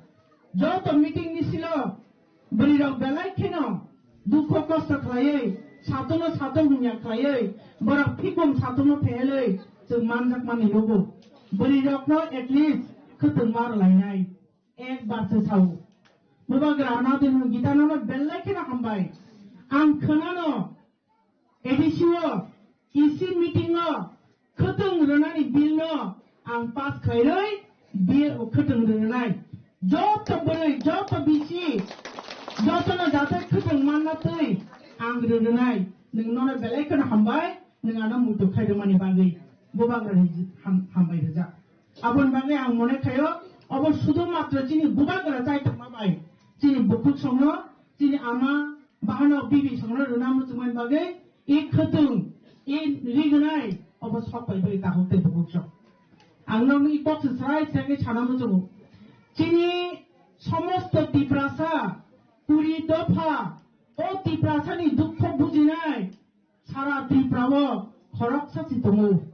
jo to meeting ni silo. Beri rok belai keno. Dukho kosta klayai. Satu hunya klayai. Barak pikum satu no pehelai. Jeng manjak mani logo. Beri rok no at least keteng mar lainai. Ekbar se sau. Bubagra na din gita no belai keno hambai. Ang kena no. Edisio. Isi meeting no, keteng renai bill no, ang pas kairai bill keteng renai. Job to bisi, job to na jatuh keteng mana tui, ang renai. Nengono belai kena hambai, nengono mutu kairai mani bagai, bubang renai hambai saja. Abon bagai ang mone kayo, abon sudu matra cini bubang renai tama bai, cini bukut songo, cini ama bahana bibi songo renai mutu main bagai, ik keteng. In Riganai of a shop by the hotel bookshop. And no me box is right, second Chanamuzu. Chini, Somos to Diprasa, Puri Dopa, O Diprasani Dukho Bujinai, Sara Dipravo, Horoksa Sitomu,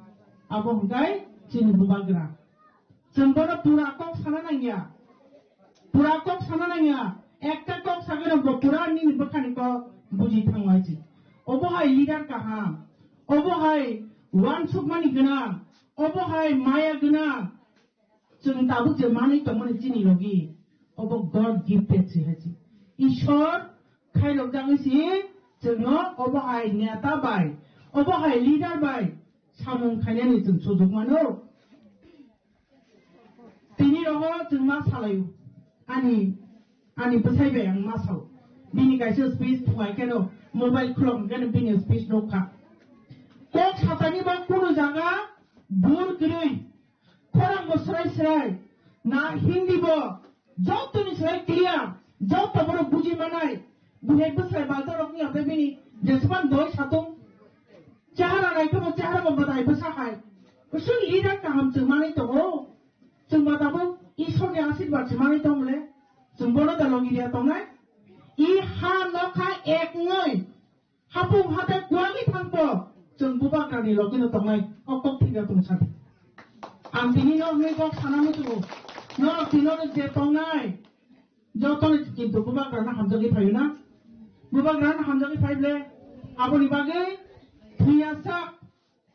Abongai, Chini Bubagra. Sembora Purakok Sananaya, Ektakok Sagan of Purani Bokaniko, Bujitangwaji. Obohai leader Kaham. Obohai one submani gana, obohai maya gana. Jeng tabu jemani tomani jini logi. Obo God gifted si haji. Ishor kai log jang si jengo obohai nyata bai, obohai leader bai. Samung kainya jeng suduk mano. Tini rogo jeng masalayu. Ani besai bayang masal. Bini kaisa space tuai keno mobile clock gana bini space noka. Kok satani bang kuno jaga bur kiri, korang serai, na Hindi bo, jauh tu ni serai clear, jauh tu baru buji manai, buhe besar balta rokni apa bini, jesman doi satu, cahara naik ke cahara membatai besar hai, usul leader kaham cemani tu ho, cembat apa, isor ni asid bat cemani tu mule, cembono dalam dia tu nai, ha lokha ek ngai, hapung hata kuali thangpo. Jeng bubagrani logino tongai okok tiga tungsat. Ang tinino ngekok sanami tu, no tinino je tongai. Joton kintu bubagrana hamjagi payuna, bubagrana hamjagi payle. Aboni bagai, biasa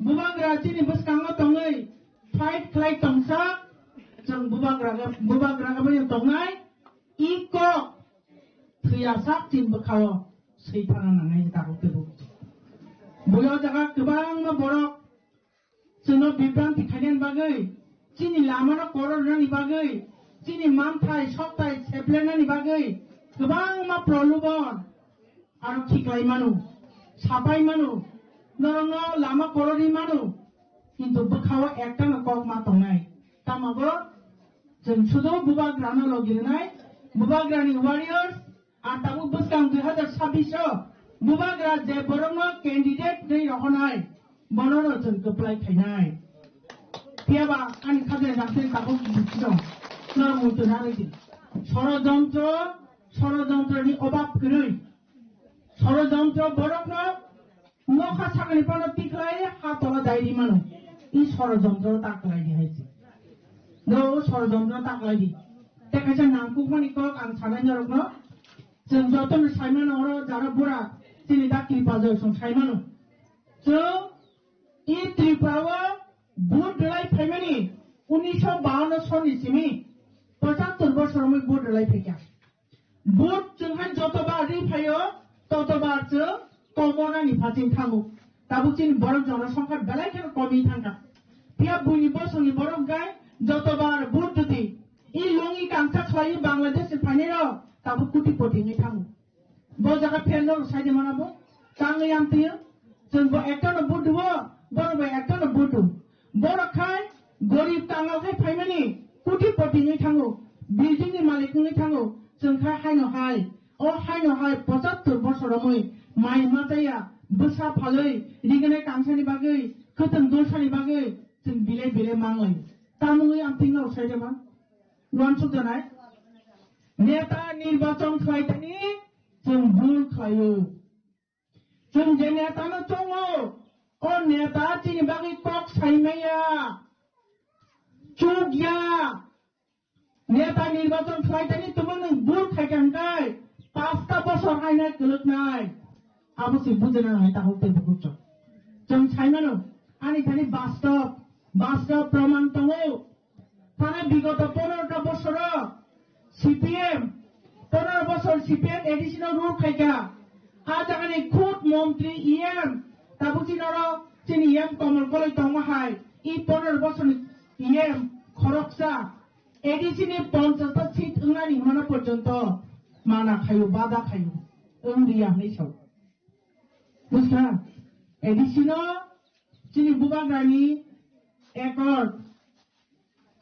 bubagraji ni bus kanga tongai, fight klay tongsa. Jeng bubagraga banyak tongai, ikok biasa tin bekalo seitana nangai tahu tebu. Boyo jaga kebang ma borok, cino bibran tikhanen bagai, cini lama na koror ni bagai, cini mantai, shoptai, seplena ni bagai, kebang ma prolubon, aro kiklai manu, sapai manu, norongo lama koror ni manu, kintu bekawa ekta na kok ma tongai, tamago, jen sudo bubagrana logirinai, bubagrani warriors, atamu buskang 2026 Bubagra je borongno candidate nei rohonai monono jeng keplai khainai piaba ani khade jakte tako kidong na mutu nari ষড়যন্ত্র ষড়যন্ত্রनि অভাব गरै ষড়যন্ত্র বরফ মখা সাগনি পানো তিকলাই হাতলা দাইরি মানো ই ষড়যন্ত্র তাকলাই দি হইছে no ষড়যন্ত্র তাকলাই দি তেকাছে নামকু মানি cock আং সানাय জরকनो जों যতন সাইমান অর যারা বুড়া তিনি দা কৃপা জয় সং সাইমানো जों ই ত্রিপুরা ভোট লাই ফাইমানি 1952 সননিसिमि 75 বছর মই ভোট লাই ফাইকা ভোট जोंहाय যতবার রি ফাইयो ততবার जों কমনানি ফাচিন থাঙ্গো তাবুচিন বড় জনসংখ্যা বেলায় কেন কমই থাঙ্গা পিয়া বুনি বসনি বড় গায় যতবার ভোট যদি ই লঙ্গি কাংসা ছয় বাংলাদেশ ফাইনেরা তাবু কোটি কোটি নি থাঙ্গো ব জায়গা ফেরনো সাইডে মানাবো তাঙ্গই আমতিयो जों ब एकटानो भोट दबो बरबो एकटानो भोट दो बड़ खाय गरीब तांगावखाय फाइमानि कोटी कोटी नि थांगो बिल्डिं नि मालिक नि थांगो जोंखाय हायनो हाय ओ हायनो हाय 75 বছর মই माइ माजाया बोसा फालै रिगने कांसानि बागै खोतन दलसानि बागै जों बिले बिले मांगै तामुङै आमथिंनाव साइदेमा लनसु जानाय नेता निर्वाचन खायतानि जों भुल खायो जों जे नेतानो दङो ओ नेता जोंनि बागै कक साइमाया चुगिया नेता निर्वाचन खायतानि तुमो नों भुल खायखांगाय 5টা বছর हायनाय गोलकनाय आबोसि बुझना है ताहुते बुझो जों साइमानो आनि थानि बास्तव प्रमाण दङो थाना বিগত 15টা বছর সিপিএম 15 বছর সিপিএম এডিশনাল রুল খাইকা आज आगनि खुद मंत्री इएम ताबुची नरो चिनि इएम कमल गलै दंमाहाय इ 15 বছর इएम खरकसा एडिसिनि 50টা सीट ओंनानि माना पर्यन्त माना खायो बादा खायो ओंरिया नैसाव बुझा एडिसिनो चिनि बुबाग्रानि एकर्ड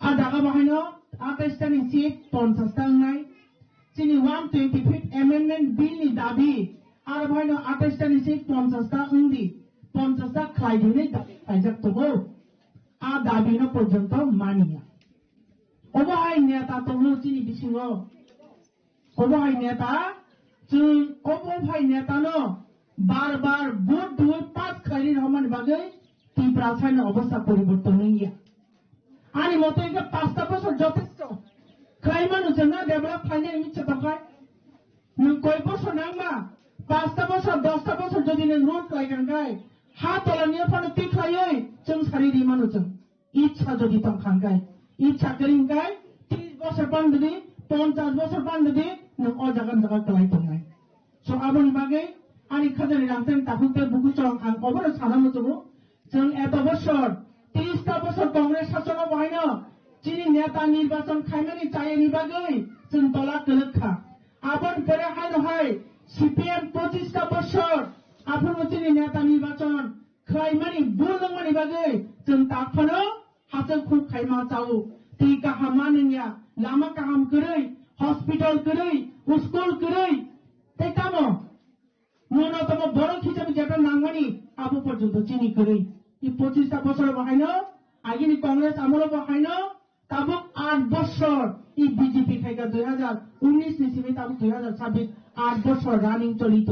आदागा बाहायनो 28टानि सीट 50टा ओंनाय चिनि 125th एमेन्डमेन्ट बिलनि दाबि আর ভাইনো 28টা নিচে 50টা উন্দি 50টা খাইদিনে খাইজাক তবো আ দাবিনো পর্যন্ত মানিয়া অবহাই নেতা তবো চিনি বিসিङ অবহাই নেতা जों অবহাই নেতানো বারবার ভোট দুই পাঁচ খাইনি রহমান বাগে ত্রিপুরা সাইন অবস্থা পরিবর্তন হইয়া আনি মতো এটা 5টা বছর যথেষ্ট খাই মানুষের না ডেভেলপ ফাইনাল মিচ্ছে দরকার নং কয় বছর নাংমা 5টা বছর 10টা বছর যদি নং রোড লাইগাंगाय हा तलानिया फानो तिखायै जों सारिरि मानुजों इच्छा যদি तंखांगाय इच्छा करिंगाय 30 বছর बान्दि 50 বছর बान्दि नों अ जागान जागा कलाय दंनाय सो आबोनि बागै आनि खाजानि रांतेन ताहुते बुगुचं आं अबरो सानामोजोबो जों एत बছর 30টা বছর কংগ্রেস শাসনও बाहायनो चिनि नेता निर्वाचन खायनानि चायनि बागै जों तला कलखा आबोन परे हायनो हाय সিপিএম 25টা বছর আপনার চিনি নেতা নির্বাচন খাইমানি বুলংমানি বাগै जों ताखनो हाजो खुब खाइमा चाउ ती गाहामानिया लामा गाहाम गरै हस्पिटाल गरै स्कुल गरै ते कामो न्यूनतम बड़ हिसाबै जेटा नांगमानि आबो पर्यन्त चिनि गरै इ 25টা বছর बाहायनो आगिनि कांग्रेस আমল बाहायनो ताबो 8 বছর इ बीजेपी खाइगा 2019 निसिमि ताबो 2026 8 বছর রানিং চলিত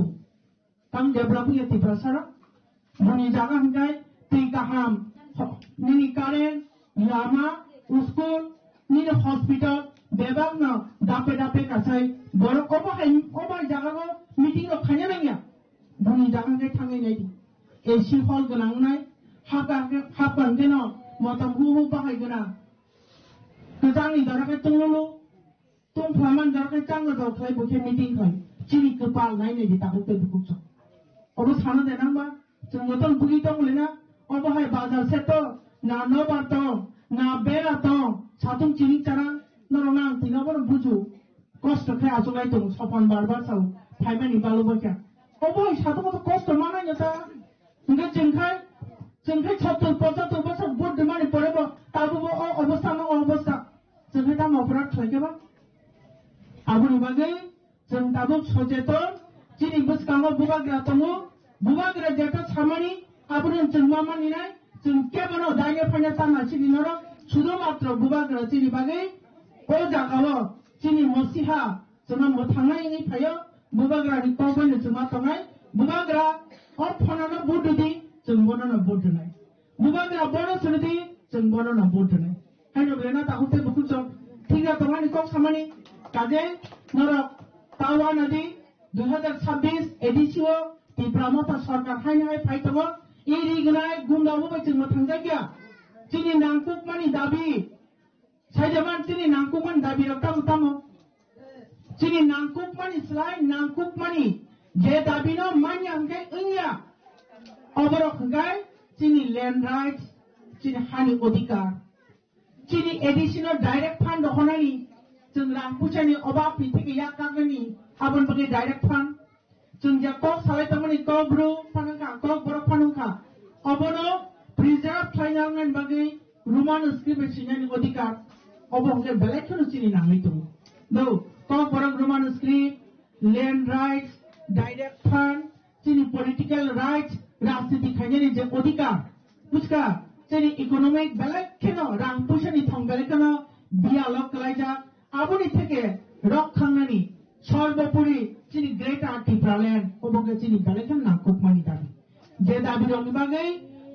তাম ডেভেলপ হইয়া ত্রিপুরা সারা মনি জায়গা হইগায় তি গাহাম নিনি কারেন্ট লামা স্কুল নিনি হসপিটাল বেবাং না দাপে দাপে কাছাই বড় অবাই জায়গা মিটিং খাইনা নাইয়া মনি জায়গা থাঙै নাইদি এসি হল गोनां नाय हाबगान गेन मताम हु बाहायगोना गोजांनि दराखै तंलुलु तंफ्लामान दराखै चांगो दखलाय बखे मिटिं खाय चिनि कपाल नायनाय दि ताहुते बुकुच अबो सानो देनांबा जों मतन बुगि दंलेना अबहाय बाजार सेतो ना नबार दं ना बेरा दं साथुं चिनि चारा नरना तिनाबर बुजु कष्ट खाय आसुलाय दं सफान बारबार साउ फाइमानि बालु बखा अबहाय साथुं मत कष्ट मानाय नता इंगे जोंखाय 70 75 বছর ভোট দিমানি পড়ব তাবো অবস্থা ন অবস্থা जोंखाय दा मावफोरा थयगेबा आबोनि बागै जों दाबो सचेतन चिनि बसकांगो बुबाग्रा दङो बुबाग्रा जेटा सामानि आबोनि जों मा मानिनाय जों केबनो दाइने फाइना ताना चिनि नर শুধুমাত্র বুবাগ্রা চিনি বাগै ও জাগাও চিনি মসিহা जोंना मोथांनाय नि फायो बुबाग्रानि कबनो जोंमा तंनाय बुबाग्रा और फनानो बुदुदि जों बननो बुदुनाय बुबाग्रा बनो सनदि जों बननो बुदुनाय हायनो बेना ताहुते बुकुचो थिगा तंनानि कक सामानि काजे नरक तावा नदी 2026 एडिसिओ तिब्रामता सरकार हायनाय फाइतमो इरि गनाय गुंगाबो जों मोथांजागिया जोंनि नांकुकमानि दाबि साइदमान जोंनि नांकुकमानि दाबि रक्तामतामो जोंनि नांकुकमानि स्लाय नांकुकमानि जे दाबिनो मानि आंगे इनिया अबरक हंगाय जोंनि लैंड राइट्स जोंनि हानि अधिकार जोंनि एडिशनल डायरेक्ट फंड दहनानि जों रांपुचानि अबाब पिथिके याकागनि आबन बगे डायरेक्ट फंड जों जे कक सालायतमनि कक ब्रु फानुका कक बरक फानुका अबनो प्रिजार्व खालामनायनि बागै रुमान स्क्रिप्ट अधिकार अबंगे बेलेखनो चिनि नाङै दं नो कक बरक Roman script land rights direct fund चिनि पॉलिटिकल राइट्स राजनीति खायनायनि जे अधिकार बुझका चिनि इकोनॉमिक बेलेखनो रां पुषानि थं बेलेखनो बियालक कलाइजा आबुनि थेके रक खांनानि सर्वोपरि चिनि ग्रेटर टिप्रालैंड अबंगे चिनि बेलेखनो नांकुकमानि दाबि जे दाबि रंनि बागै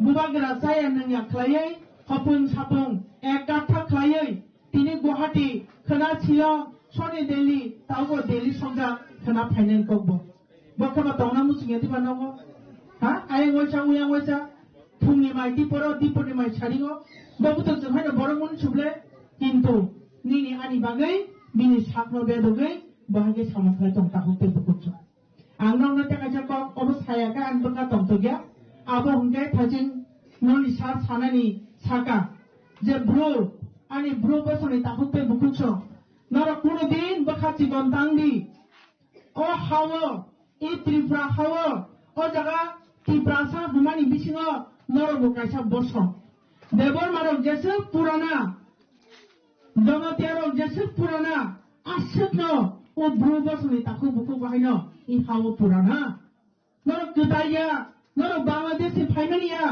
बुबाग्रा साया नोंया खलायै हपुं सापुं एकाथा खलायै तिनि गुवाहाटी खोना शिलं सनि दिल्ली तावगो दिल्ली संजा खोना फाइनेल कबो बखबा तंना मुसिंगे दिबानगो हा आय वयसा उया वयसा फुंनि माइ दिपरनि माइ सारिगो बबुत जोंहाय बरमन सुबले किन्तु निनि आनि बागै बिनि साखनो बेदगै बाहागे सामखलाय तंता होते बुकुच आंनावनो तेकाजा क अबस्थाया का आनबका तंतगया आबो हंगे थाजिं ननि सार सानानि साका जे ब्रो आनि ब्रो बसनि ताहुते बुकुचो नर कुनो दिन बखाची गन्तांगि ओ हावो इ त्रिपुरा हावो ओ जगा त्रिपुरासा हमानि बिसिङो नर बकाइसा बसो देवर मारक जेसे पुराना जगतेरो जेसे पुराना आसनो ओ ब्रो बसनि ताखु बुकु बाहायनो इ हावो पुराना नर गदाया नर बांलादेशी फाइनालिया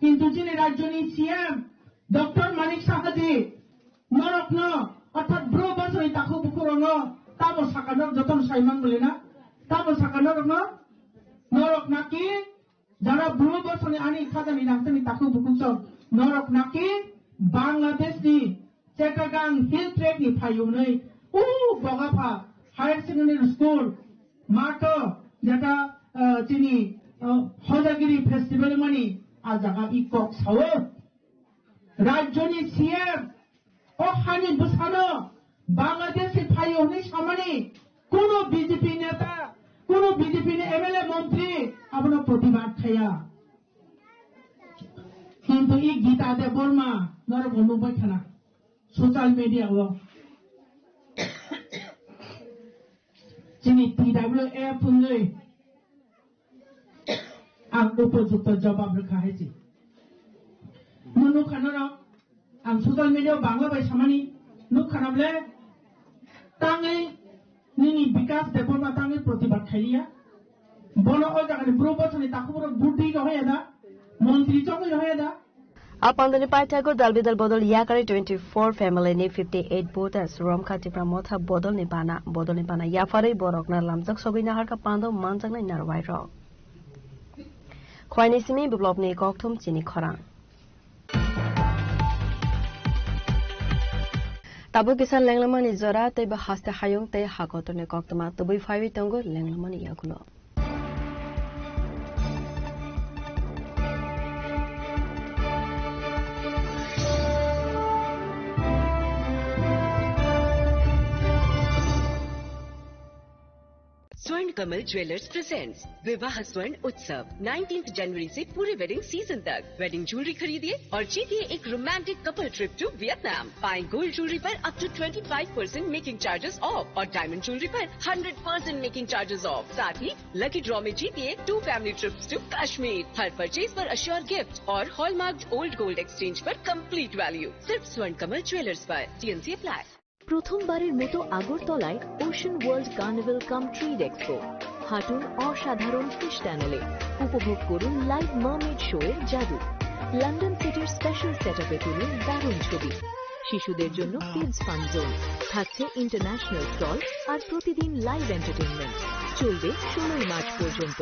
किन्तु जिनि राज्यनि सीएम डॉक्टर मानिक साहाजी नरकनो अर्थात ब्रो बसनि ताखु बुकुरनो ताबो साकानर जतन साइमान बोलेना ताबो साकानरनो नरक नाकी जारा ब्रो बसनि आनि खाजानि नांतनि ताखु बुकुचो नरक नाकी बांलादेशनि चेकागां हिल ट्रेकनि फायुनै उ बगाफा हायर सेकेंडरी स्कूल माको जेटा जिनि हजागिरी फेस्टिवल मानी आजागा इकक सावो राज्यनि सीएम ओ हानि बुसानो बांलादेशी फायोनि सामानि कोनो बीजेपी नेता कोनो बीजेपी ने एमएलए मंत्री अपनो प्रतिबाद खाया किंतु इ गीता दे बर्मा नर बनु बैठना सोशल मीडिया वो जिनि टीडब्ल्यूए फुंगै आं उपयुक्त जवाब रखा है जी मनु खानरा आं सोशल मीडिया बांला बाय सामानि नु खानाबले तांगै निनि विकास देपरमा तांगै प्रतिबाद खालिया बनो ओ जागानि ब्रो बसनि ताखुबर बुद्धि रहयदा मंत्री चंगै रहयदा Apandani Paitago Dalbidal Bodol Yakari 24 family ni 58 voters Romka Tipra Motha Bodol ni Bana Yafari Borokna Lamjak Sobina Harka Pando Manjang Narwai Ro Khwaini Simi Biblopni Koktum Chini Khorang Tabu Kisan Langlamani Zora Te Bahaste Hayung Te Hakotone Koktama Tubi 5 Tongo Langlamani Yakulo स्वर्ण Kamal jewellers presents विवाह स्वर्ण उत्सव 19 जनवरी से पूरे wedding season तक wedding jewellery खरीदिए और जीतिए एक romantic couple trip to Vietnam. पाएं गोल्ड ज्वेलरी पर up to 25% making charges off और डायमंड ज्वेलरी पर 100% मेकिंग चार्जेस ऑफ। साथ ही लकी ड्रॉ में जीतिए 2 फैमिली ट्रिप्स टू कश्मीर। हर परचेज पर अश्योर गिफ्ट और हॉलमार्क्ड ओल्ड गोल्ड एक्सचेंज पर कंप्लीट वैल्यू सिर्फ स्वर्ण कमल ज्वेलर्स पर। TNC apply. প্রথমবারের মতো আগরতলায় ocean world carnival cum trade expo. হাঁটুন অসাধারণ ফিশ টানেলে, উপভোগ করুন লাইভ মারমেড শো এর জাদু। লন্ডন সিটির স্পেশাল সেটআপে তুলুন দারুণ ছবি। শিশুদের জন্য কিডস ফান জোন, থাকছে ইন্টারন্যাশনাল স্টল আর প্রতিদিন লাইভ এন্টারটেইনমেন্ট। চলবে 16 মার্চ পর্যন্ত।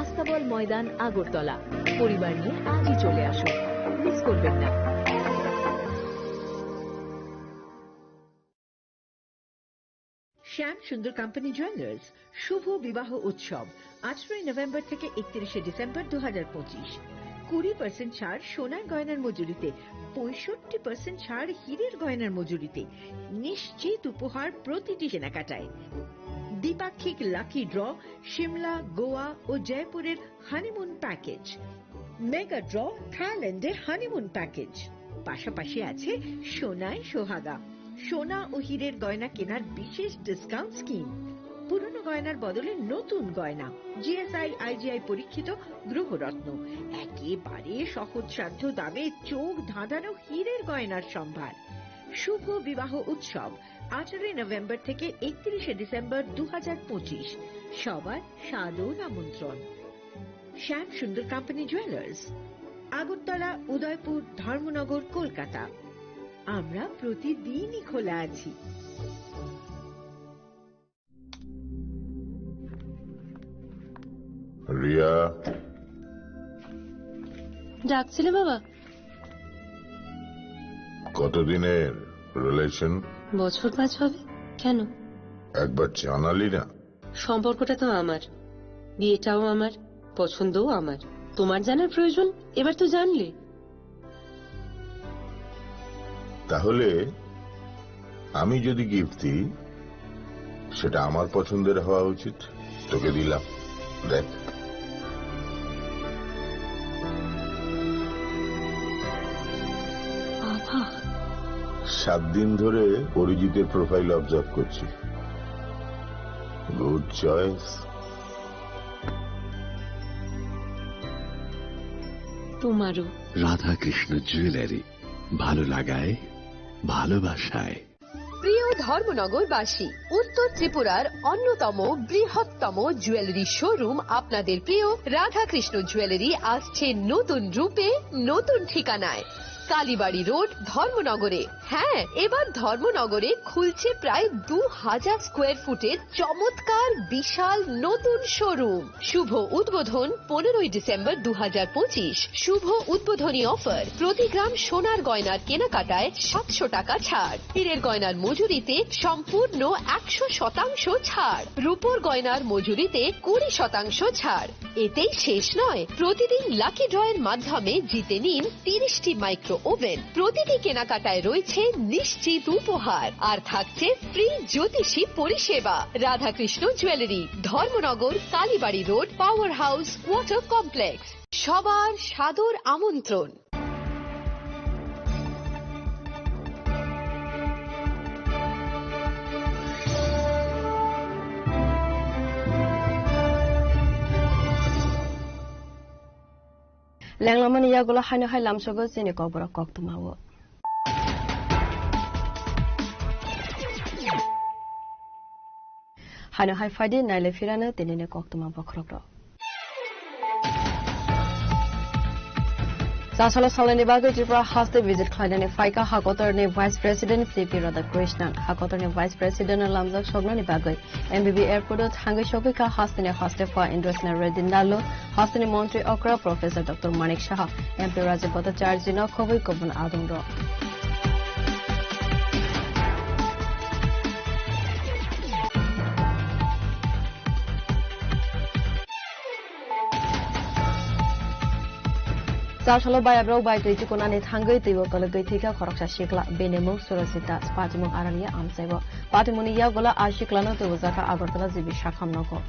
আস্তাবল ময়দান, আগরতলা। পরিবার নিয়ে আজই চলে আসুন, মিস করবেন না। শ্যাম সুন্দর কোম্পানি জুয়েলার্স শুভ বিবাহ উৎসব 18 নভেম্বর থেকে 31 ডিসেম্বর 2025। 20% ছাড় সোনার গয়নার মজুরিতে, 65% ছাড় হীরের গয়নার মজুরিতে, নিশ্চিত উপহার প্রতিটি কেনাকাটায়। দ্বিপাক্ষিক লাকি ড্র, সিমলা, গোয়া ও জয়পুরের হানিমুন প্যাকেজ, মেগা ড্র, থাইল্যান্ডে হানিমুন প্যাকেজ। পাশাপাশি আছে সোনায় সোহাগা, সোনা ও হীরের গয়না কেনার বিশেষ ডিসকাউন্ট স্কিম। পুরনো গয়নার বদলে নতুন গয়না, জিএসআই আইজিআই পরীক্ষিত গ্রহরত্ন, একেবারে সহজসাধ্য দামে চোখ ধাঁধানো হীরের গয়নার সম্ভার। শুভ বিবাহ উৎসব 18 নভেম্বর থেকে 31 ডিসেম্বর 2025। সবার সাদর আমন্ত্রণ। শ্যাম সুন্দর কোম্পানি জুয়েলার্স, আগরতলা, উদয়পুর, ধর্মনগর, কলকাতা। আমরা প্রতিদিনই খোলা আছি। রিয়া, ডাকছিলে বাবা? কতদিনের রিলেশন? বছর 5 হবে। কেন? একবার জানালি না? সম্পর্কটা তো আমার, বিয়েটাও আমার, পছন্দও আমার। তোমার জানার প্রয়োজন, এবার তো জানলে। তাহলে আমি যদি গিফট দিই, সেটা আমার পছন্দের হওয়া উচিত। তোকে দিলাম, দেখ। বাবা, 7 দিন ধরে অরিজিতের প্রোফাইল অবজার্ভ করছি। Good choice. তোমারও। রাধাকৃষ্ণ জুয়েলারি, ভালো লাগায়, ভালোবাসায়। প্রিয় ধর্মনগরবাসী, উত্তর ত্রিপুরার অন্যতম বৃহত্তম জুয়েলারি শোরুম আপনাদের প্রিয় রাধাকৃষ্ণ জুয়েলারি আসছে নতুন রূপে, নতুন ঠিকানায়। কালীবাড়ি রোড, ধর্মনগরে। হ্যাঁ, এবার ধর্মনগরে খুলছে প্রায় 2000 স্কোয়ার ফুটের চমৎকার বিশাল নতুন শোরুম। শুভ উদ্বোধন 15 ডিসেম্বর 2025। শুভ উদ্বোধনী অফার, প্রতি গ্রাম সোনার গয়নার কেনাকাটায় 700 টাকা ছাড়, হীরের গয়নার মজুরিতে সম্পূর্ণ 100% ছাড়, রূপোর গয়নার মজুরিতে 20% ছাড়। এতেই শেষ নয়, প্রতিদিন লাকি ড্রয়ের মাধ্যমে জিতে নিন 30টি মাইক্রো ওভেন। প্রতিটি কেনাকাটায় রয়েছে নিশ্চিত উপহার, আর থাকছে ফ্রি জ্যোতিষী পরিষেবা। Radhakrishna jewellery, Dharmanagar, Kalibari road, power house, water complex. সবার সাদর আমন্ত্রণ। ল্যাংলামানি ইয়াগুলো হাইনো হাই লামসগো জেনে কবরা কক্তমাও। হাইনো হাই ফাইডে নাইলে ফিরানো তেনে কক্তমা বখরগ্র। Zasala Salani Bago Tripura House visit Kladani Faika Hakotarni Vice President CP Radhakrishnan Hakotarni Vice President Lamzak Shognani Bagoi MBB Airport Hangashoka Hastine Hostel for Indosna Redindalo Hastine Montri Okra Professor Dr. Manik Shah MP Rajapata Charjino Kovi Kobun Adungro. Zasala Bayabro by Tikonani Tango, they were going to take a Koroksa Shikla, Benemo, Surasita, Spatimon Arania, Amsego, Patimonia Gola, Ashiklano, the Wazaka Agatala Zibi Shakam Noko.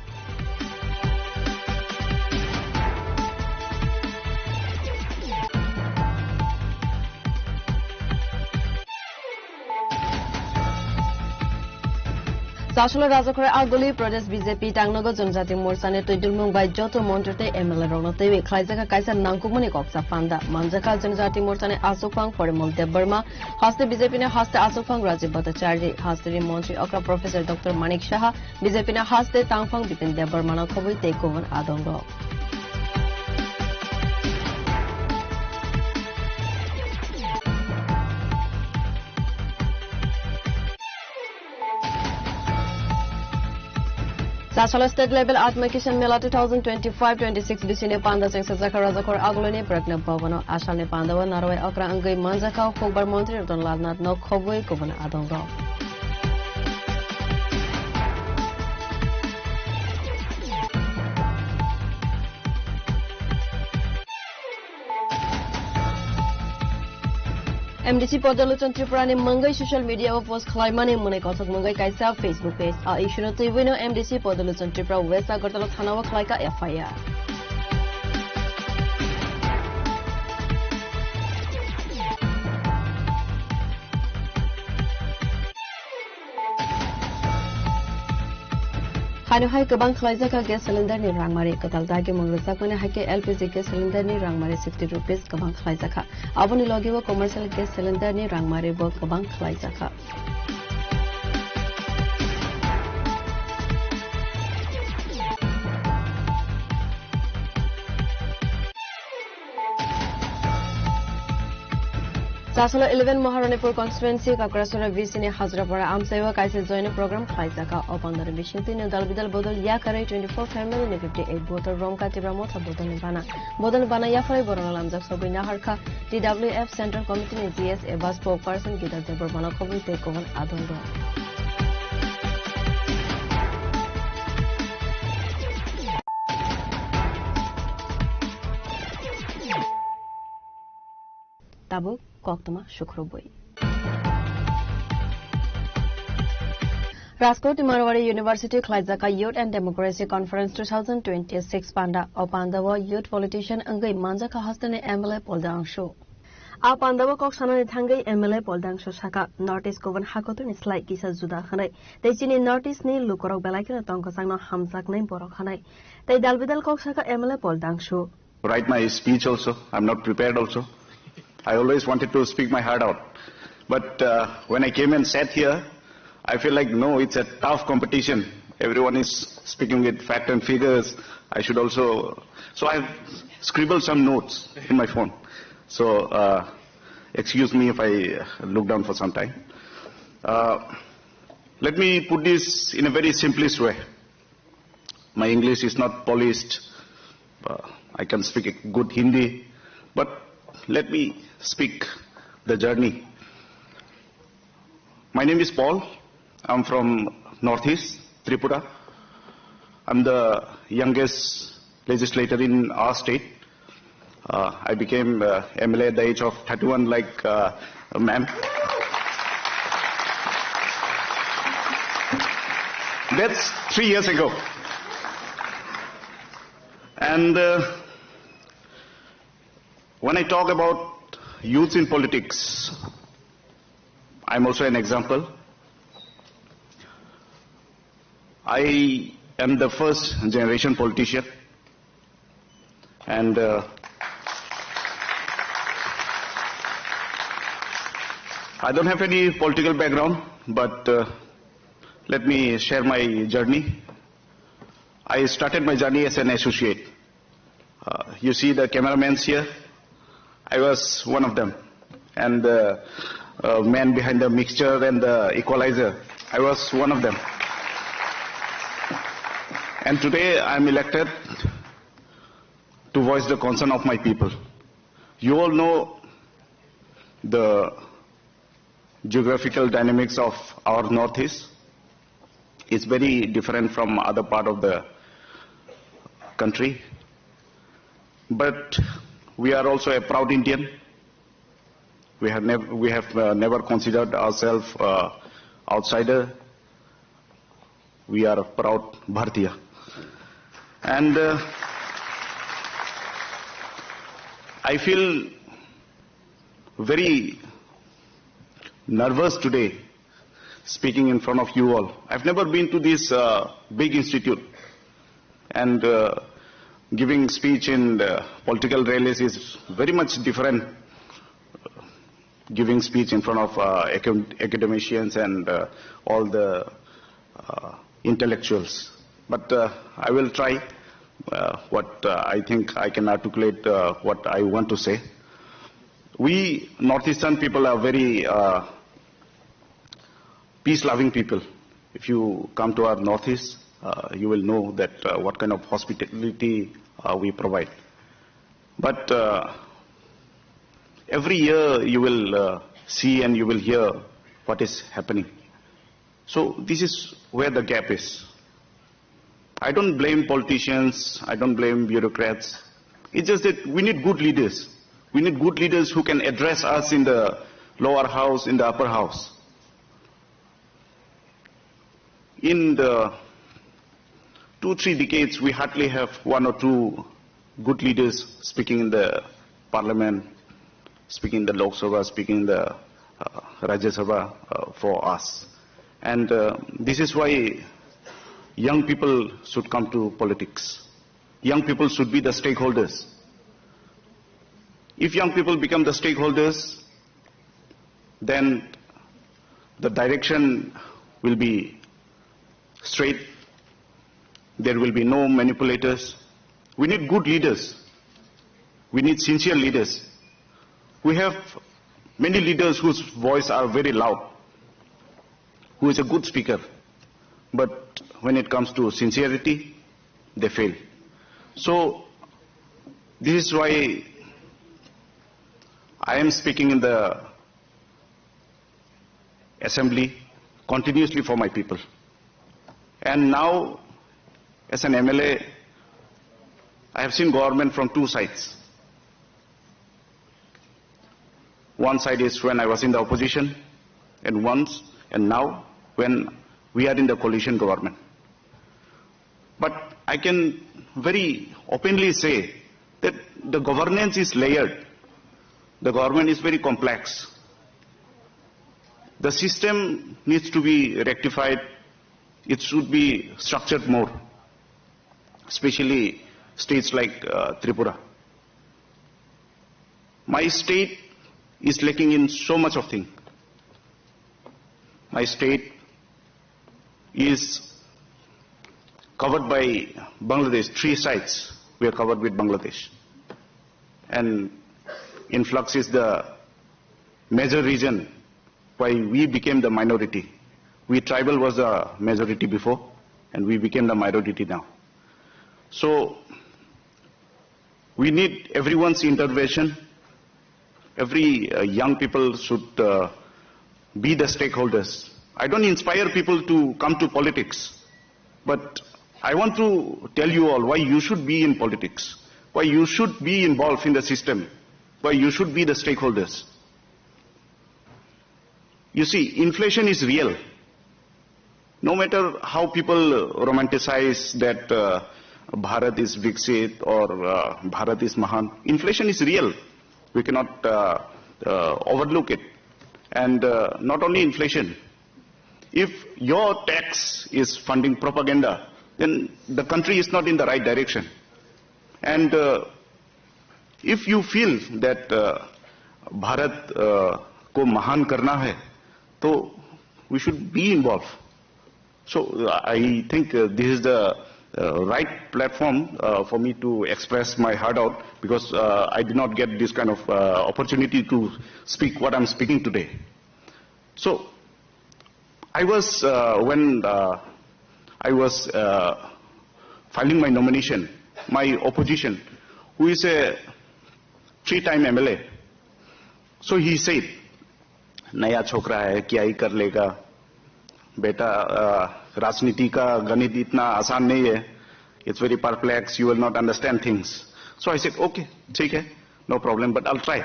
Zasala Razakore Agoli, Protest BJP, Tangnogo, Zonjati Morsane, Tudul Mumbai, Joto Monte, Emily Ronote, Klaizaka Kaisa Nankumuni Koksa Fanda, Manjaka Zonjati Morsane, Asopang, Porimol de Burma, Hoste BJP, Hoste Asopang, Rajibata Charji, Hoste Montri Okra Professor Dr. Manik Shah, BJP, Hoste Tangfang, Bitin de Burmano Kovi, Takeover Adongo. Sashala State Level Atmakishan Mela 2025-26 Bisine Panda Singh Zakar Razakor Agoloni Prakna Bhavano Ashalne Pandawa Narway Okra Angai Manjaka Khogbar Montri Don Ladnat No Khoboi Governor Adongo. MDC Podaluchan Tripurani Mangai social media of was Klaimani Munikosak Mangai Kaisa Facebook page. Our issue no MDC Podaluchan Tripura West Agartala Thanawa Klaika FIR. Hanu hai kabang khlaizaka gas cylinder ni rangmari katalda ge mongrasa kone hai ke LPG gas cylinder ni rangmari 60 rupees kabang khlaizaka aboni logiwo commercial gas cylinder ni rangmari bo kabang khlaizaka Sasala 11 Maharanipur constituency Kakrasura Visine Hazrapara Amseva Kaise join program Khaizaka Opandar Vishintin Dalbidal Bodol Yakare 24 family and 58 voter Romka Tibramota Bodol Bana Yafai Boralamza Sobina Harka TWF Central Committee GS Eva spokesperson Gita Deborah Kovi take over Adondo. Tabu Koktama Shukroboi. Raskot Marwari University Khlaizaka Youth and Democracy Conference 2026 Panda Opandawa Youth Politician Angai Manjaka Hastane MLA Poldang Show. Apandawa Koksana Tangai MLA Poldang Show Shaka Northeast Govan Hakotun is like Kisa Zuda Hanai. They chin Northeast Ni Lukorok Belakina Tonkosana Hamzak name Borok Hanai. They Dalbidal Kokshaka MLA Poldang Show. Write my speech also. I'm not prepared also. I always wanted to speak my heart out. But when I came and sat here, I feel like, no, it's a tough competition. Everyone is speaking with fact and figures. I should also... So I've scribbled some notes in my phone. So excuse me if I look down for some time. Let me put this in a very simplest way. My English is not polished. I can speak a good Hindi. But let me speak the journey. My name is Paul. I'm from Northeast, Tripura. I'm the youngest legislator in our state. I became MLA at the age of 31 like ma'am. That's 3 years ago. And when I talk about youth in politics, I'm also an example. I am the first generation politician, and I don't have any political background, but let me share my journey. I started my journey as an associate. You see the cameramans here? I was one of them. And the man behind the mixture and the equalizer, I was one of them. And today I'm elected to voice the concern of my people. You all know the geographical dynamics of our Northeast. It's very different from other part of the country. But we are also a proud Indian. We have never considered ourselves outsider. We are a proud Bharatiya. And I feel very nervous today speaking in front of you all. I've never been to this big institute, and giving speech in political rallies is very much different. Giving speech in front of academicians and all the intellectuals. But I will try what I think I can articulate what I want to say. We Northeastern people are very peace-loving people. If you come to our Northeast, you will know that what kind of hospitality we provide. But every year you will see and you will hear what is happening. So this is where the gap is. I don't blame politicians, I don't blame bureaucrats. It's just that we need good leaders. We need good leaders who can address us in the lower house, in the upper house. In the 2-3 decades, we hardly have 1 or 2 good leaders speaking in the parliament, speaking in the Lok Sabha, speaking in the Rajya Sabha for us. And this is why young people should come to politics. Young people should be the stakeholders. If young people become the stakeholders, then the direction will be straight. There will be no manipulators. We need good leaders. We need sincere leaders. We have many leaders whose voice are very loud, who is a good speaker. But when it comes to sincerity, they fail. So this is why I am speaking in the assembly continuously for my people. And now, as an MLA, I have seen government from 2 sides. One side is when I was in the opposition, and now when we are in the coalition government. But I can very openly say that the governance is layered. The government is very complex. The system needs to be rectified. It should be structured more, especially states like Tripura. My state is lacking in so much of things. My state is covered by Bangladesh, 3 sites we are covered with Bangladesh. And influx is the major reason why we became the minority. We tribal was the majority before, and we became the minority now. So we need everyone's intervention. Every young people should be the stakeholders. I don't inspire people to come to politics, but I want to tell you all why you should be in politics, why you should be involved in the system, why you should be the stakeholders. You see, inflation is real. No matter how people romanticize that Bharat is Viksit or Bharat is Mahan, inflation is real. We cannot overlook it. And not only inflation. If your tax is funding propaganda, then the country is not in the right direction. And if you feel that Bharat ko mahan karna hai, so we should be involved. So I think this is the right platform for me to express my heart out, because I did not get this kind of opportunity to speak what I'm speaking today. So I was, when I was filing my nomination, my opposition, who is a 3-time MLA, so he said, नया छोकरा है क्या ही कर लेगा बेटा राजनीति का गणित इतना आसान नहीं है it's very perplex you will not understand things so I said okay ठीक है no problem but I'll try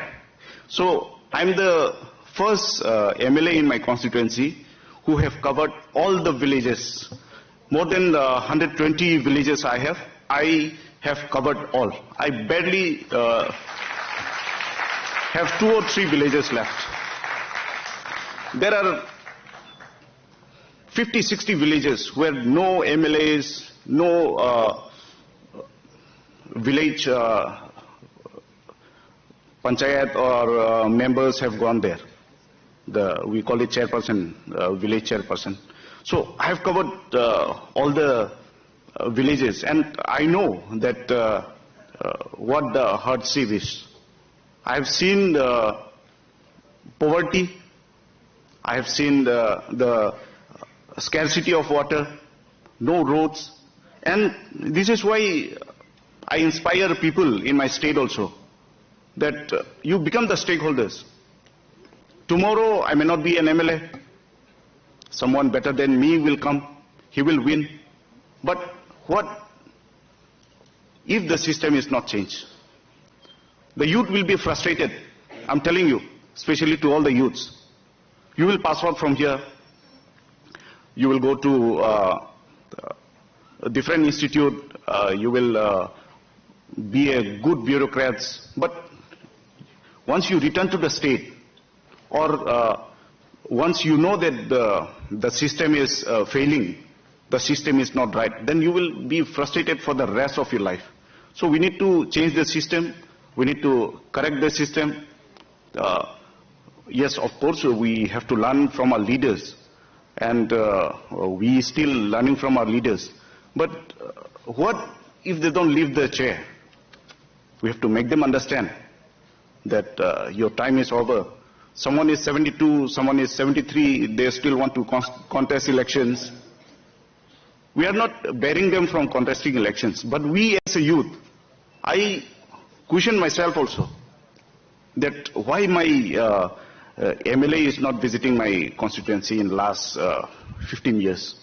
so I'm the first MLA in my constituency who have covered all the villages more than 120 villages I have covered all I barely have 2 or 3 villages left. There are 50-60 villages where no MLAs, no village panchayat or members have gone there. We call it chairperson, village chairperson. So I have covered all the villages, and I know that what the hardship is. I have seen poverty. I have seen the scarcity of water, no roads. And this is why I inspire people in my state also, that you become the stakeholders. Tomorrow I may not be an MLA. Someone better than me will come. He will win. But what if the system is not changed? The youth will be frustrated. I'm telling you, especially to all the youths. You will pass out from here. You will go to a different institute. You will be a good bureaucrats. But once you return to the state, or once you know that the system is failing, the system is not right, then you will be frustrated for the rest of your life. So we need to change the system. We need to correct the system. Yes, of course, we have to learn from our leaders. And we still learning from our leaders. But what if they don't leave the chair? We have to make them understand that your time is over. Someone is 72, someone is 73, they still want to contest elections. We are not barring them from contesting elections. But we as a youth, I question myself also, that why my MLA is not visiting my constituency in the last 15 years.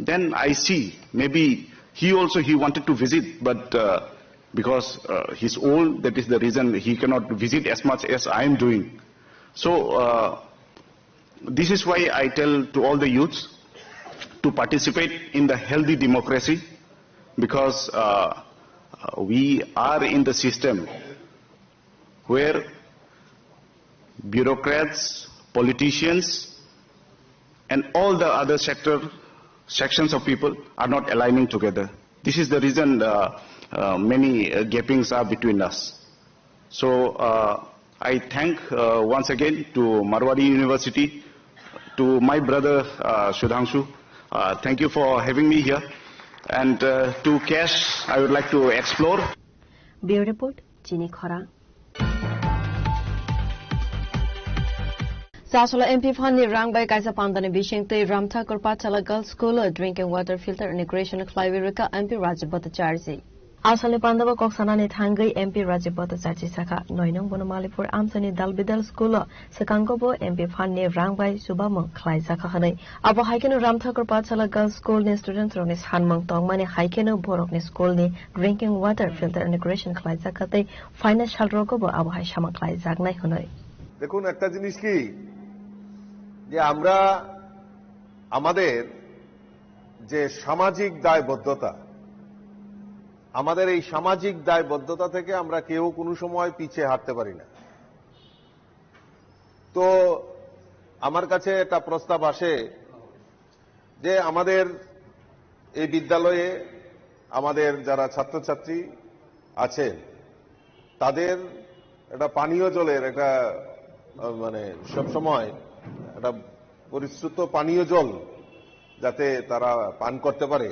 Then I see, maybe he wanted to visit, but because he's old, that is the reason he cannot visit as much as I am doing. So this is why I tell to all the youths to participate in the healthy democracy, because we are in the system where bureaucrats, politicians, and all the other sections of people are not aligning together. This is the reason many gappings are between us. So I thank once again to Marwari University, to my brother Sudhanshu. Thank you for having me here. And to Cash, I would like to explore. Bureau Report, Jini Khora. Sasula MP Fani rang by Kaisa Pandani Bishing Te Ramthakur Pachala Girls School drinking water filter integration Clivirika MP Rajiv Bhattacharya. Asale Pandava Koksanani Thangai MP Rajiv Bhattacharya Saka Noinong Bonomalipur Amsani Dalbidal School Sekangobo MP Fani rang by Subamong Klai Saka Hane Abo Haikenu Ramthakur Pachala Girls School ni student Ronis Hanmong Tongmani Haikenu Borok ni school ni drinking water filter integration Klai Saka Te financial rogobo Abo Hai Shama Klai Zagnai Honoi. দেখুন একটা জিনিস কি যে আমরা আমাদের যে সামাজিক দায়বদ্ধতা, আমাদের এই সামাজিক দায়বদ্ধতা থেকে আমরা কেউ কোনো সময় পিছিয়ে হাঁটতে পারি না। তো আমার কাছে একটা প্রস্তাব আসে যে আমাদের এই বিদ্যালয়ে আমাদের যারা ছাত্রছাত্রী আছেন তাদের একটা পানীয় জলের একটা মানে সবসময় একটা পরিশ্রুত পানীয় জল যাতে তারা পান করতে পারে,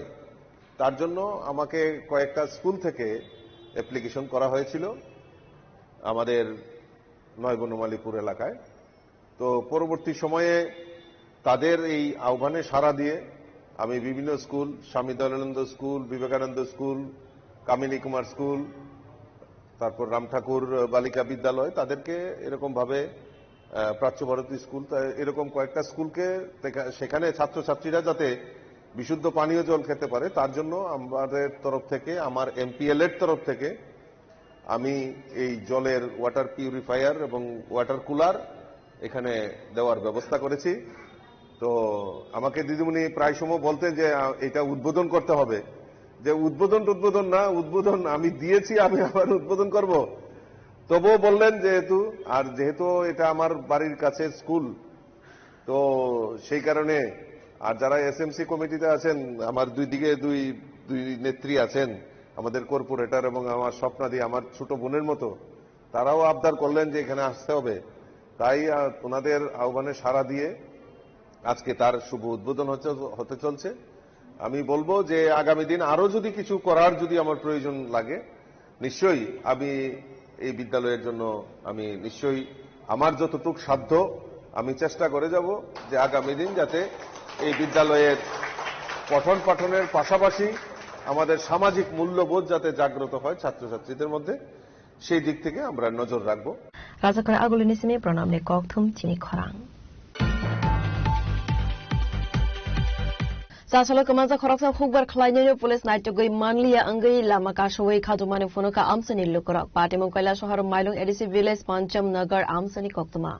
তার জন্য আমাকে কয়েকটা স্কুল থেকে অ্যাপ্লিকেশন করা হয়েছিল আমাদের নয় বনমালীপুর এলাকায়। তো পরবর্তী সময়ে তাদের এই আহ্বানে সাড়া দিয়ে আমি বিভিন্ন স্কুল, স্বামী দয়ানন্দ স্কুল, বিবেকানন্দ স্কুল, কামিনী কুমার স্কুল, তারপর রামঠাকুর বালিকা বিদ্যালয়, তাদেরকে এরকম ভাবে প্রাচ্য ভারতী স্কুল, এরকম কয়েকটা স্কুলকে সেখানে ছাত্রছাত্রীরা যাতে বিশুদ্ধ পানীয় জল খেতে পারে তার জন্য আমাদের তরফ থেকে, আমার এমপিএল এর তরফ থেকে আমি এই জলের ওয়াটার পিউরিফায়ার এবং ওয়াটার কুলার এখানে দেওয়ার ব্যবস্থা করেছি। তো আমাকে দিদিমণি প্রায় সময় বলতেন যে এটা উদ্বোধন করতে হবে, যে উদ্বোধন না, উদ্বোধন আমি দিয়েছি, আমি আবার উদ্বোধন করব। তবুও বললেন যেহেতু এটা আমার বাড়ির কাছে স্কুল, তো সেই কারণে, আর যারা এসএমসি কমিটিতে আছেন, আমার দুই দিকে দুই নেত্রী আছেন, আমাদের কর্পোরেটর এবং আমার স্বপ্নাদি, আমার ছোট বোনের মতো, তারাও আবদার করলেন যে এখানে আসতে হবে। তাই ওনাদের আহ্বানে সাড়া দিয়ে আজকে তার শুভ উদ্বোধন হতে চলছে। আমি বলবো যে আগামী দিন আরো যদি কিছু করার যদি আমার প্রয়োজন লাগে, নিশ্চয়ই আমি এই বিদ্যালয়ের জন্য আমি নিশ্চয়ই আমার যতটুকু সাধ্য আমি চেষ্টা করে যাব যে আগামী দিন যাতে এই বিদ্যালয়ের পঠন পাঠনের পাশাপাশি আমাদের সামাজিক মূল্যবোধ যাতে জাগ্রত হয় ছাত্রছাত্রীদের মধ্যে, সেই দিক থেকে আমরা নজর রাখব। রাজাকার আগুলিনি সিমি প্রণামনে ককথুম চিনি খরাং Sasalo kemaza khoroksa khukbar khlainyo police naitogoi manliya angai lama kasowai khadumani phonoka amsani lukorok Patimon Kaila shahar Mailong edisi village Pancham Nagar amsani koktuma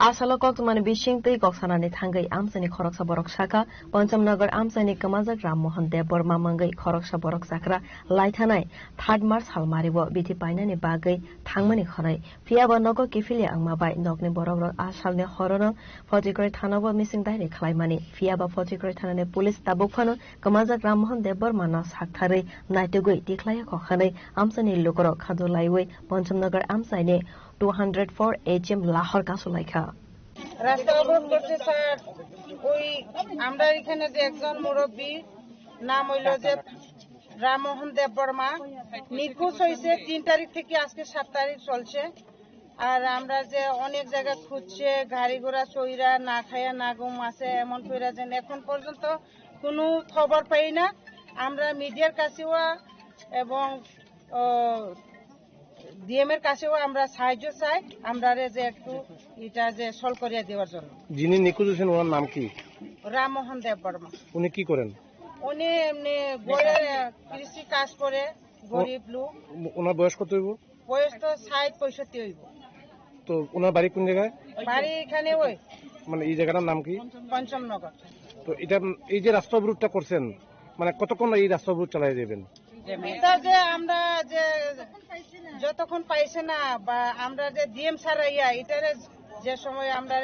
Asalo koktumani bishingtei koksanani thangai amsani khoroksa borok shaka Pancham Nagar amsani kemaza Ram Mohan Deb Borma mangai khoroksa borok sakra laithanai 3 March halmaribo biti painani bagai thangmani khonai Piaba nogo kifilia angmabai nokni borok asalne horono Fotikori thanabo missing dairi khlaimani Piaba Fotikori thanane police tabukphano kemaza Ram Mohan Deb Borma na sakthare naitogoi tiklaya kokhanai amsani lukorok khadolaiwei Pancham Nagar amsaine 204 HM Lahore কাছলাইখা রাস্তা অবরোধ করছে sir. ওই আমরা এখানে যে একজন মুরব্বী নাম হইল যে রামমোহন দেব বর্মা নিখোঁজ হয়েছে 3 তারিখ থেকে আজকে 7 তারিখ চলছে। আর আমরা যে অনেক জায়গা খুঁজছে, গাড়ি ঘোড়া চইরা না খায়া না ঘুম আছে এমন কইরা যেন এখন পর্যন্ত কোনো খবর পাই না। আমরা মিডিয়ার কাছেও এবং ডিএম এর কাছেও আমরা সাহায্য চাই, আমরা যে একটু এটা যে সলভ করিয়া দেওয়ার জন্য। যিনি নিখোঁজ হয়েছেন ওনার নাম কি? রামমোহন দেব বর্মা। উনি কি করেন? উনি এমনি গড়ে কৃষি কাজ করে, গরিব লোক। ওনার বয়স কত হইব? বয়স তো 60-65 হইব। তো ওনার বাড়ি কোন জায়গায়? বাড়ি এখানে ওই মানে এই জায়গাটার নাম কি? পঞ্চম নগর। তো এটা এই যে রাস্তা অবরোধটা করছেন, মানে কতক্ষণ এই রাস্তা অবরোধ চালাই যাবেন? এটা যে আমরা যে যতক্ষণ পাইছে না বা আমরা যে ডিএম স্যার আইয়া এটার যে সময় আমরা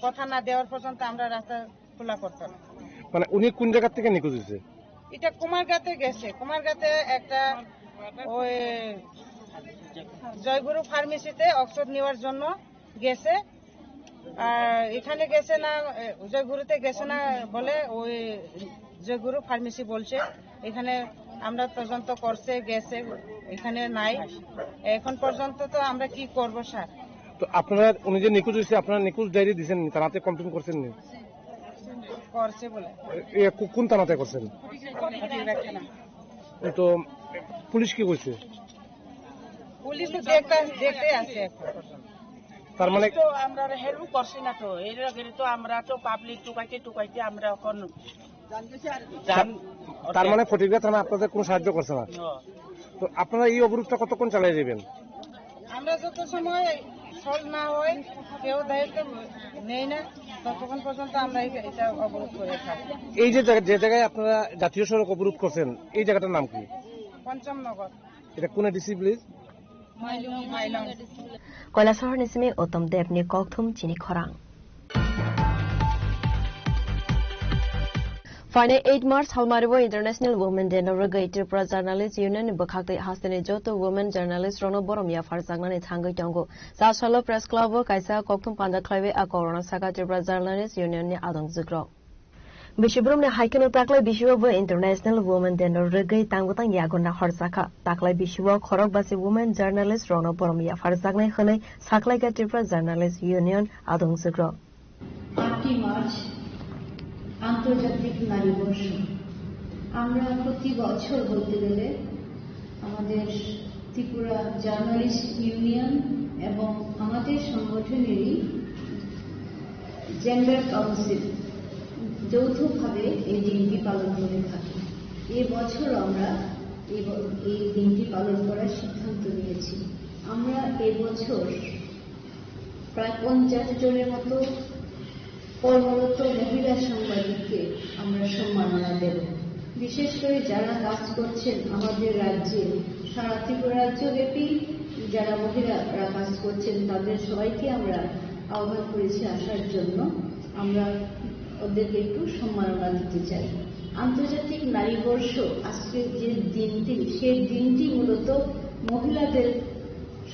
কথা না দেওয়ার পর্যন্ত আমরা রাস্তা খোলা করতাম না। মানে উনি কোন জায়গা থেকে নিখোঁজ হয়েছে? এটা কুমারগাতে গেছে, কুমারগাতে একটা ওই জয়গুরু ফার্মেসিতে ঔষধ নেওয়ার জন্য গেছে। আর এখানে গেছে না, জয়গুরুতে গেছে না বলে ওই জয়গুরু ফার্মেসি বলছে। এখানে আমরা তদন্ত করছে গেছে, এখানে নাই এখন পর্যন্ত। তো আমরা কি করব স্যার? তো আপনারা উনি যে নিখোঁজ হয়েছে আপনারা নিখোঁজ ডায়েরি দিয়েছেন, থানাতে কমপ্লেন করছেন? করছে বলে। কোন থানাতে করছেন? তো পুলিশ কি কইছে? পুলিশ তো দেখতে আছে তার মানে আমরা হেল্প করছি না। তো এর আগে তো আমরা তো পাবলিক টুকাইতে আমরা এখন তার মানে ফটিকরা থানা আপনাদের কোনো সাহায্য করছে না। তো আপনারা এই অবরোধটা কতক্ষণ চালিয়ে যাবেন? আমরা যত সময় সলভ না হয়, কেউ দায়িত্ব নেই না, ততক্ষণ পর্যন্ত আমরা এটা অবরোধ করে থাকি। এই যে জায়গায় আপনারা জাতীয় সড়ক অবরোধ করছেন, এই জায়গাটার নাম কি? পঞ্চম নগর। এটা কোন ডিসি প্লিজ? মাইলং। কৈলাসহর নিসিমি উত্তম দেবনি ককথুম চিনি খরাং Fine 8 March Halmaribo International Women Day Norogai Tripura Journalist Union Bakakte Hastane Joto Women Journalist Rono Boromia Farsangnani Thangai Tongo Sasalo Press Club Kaisa Koktum Panda Klaive a Corona Saka Tripura Journalist Union ni Adong Zugro Bishibrum ne Haikeno Taklai Bishibo International Women Day Norogai Tangutang Yagona Harsaka Taklai Bishibo Khorok Basi Women Journalist Rono Boromia Farsangnai Khane Saklai Tripura Journalist Union Adong Zugro 8 March আন্তর্জাতিক নারী দিবস। আমরা প্রতি বছর বলতে গেলে আমাদের Tripura journalist union এবং আমাদের সংগঠনেরই জেন্ডার কাউন্সিল যৌথভাবে এই দিনটি পালন করে থাকি। এবছর আমরা এই দিনটি পালন করার সিদ্ধান্ত নিয়েছি। আমরা এবছর প্রায় 50 জনের মতো কর্মরত মহিলা সাংবাদিককে আমরা সম্মাননা দেব। বিশেষ করে যারা কাজ করছেন আমাদের রাজ্যে, সারা ত্রিপুরা রাজ্যব্যাপী যারা মহিলারা কাজ করছেন তাদের সবাইকে আমরা আহ্বান করেছি আসার জন্য। আমরা ওদেরকে একটু সম্মাননা দিতে চাই। আন্তর্জাতিক নারী দিবস আজকে যে দিনটি, সেই দিনটি মূলত মহিলাদের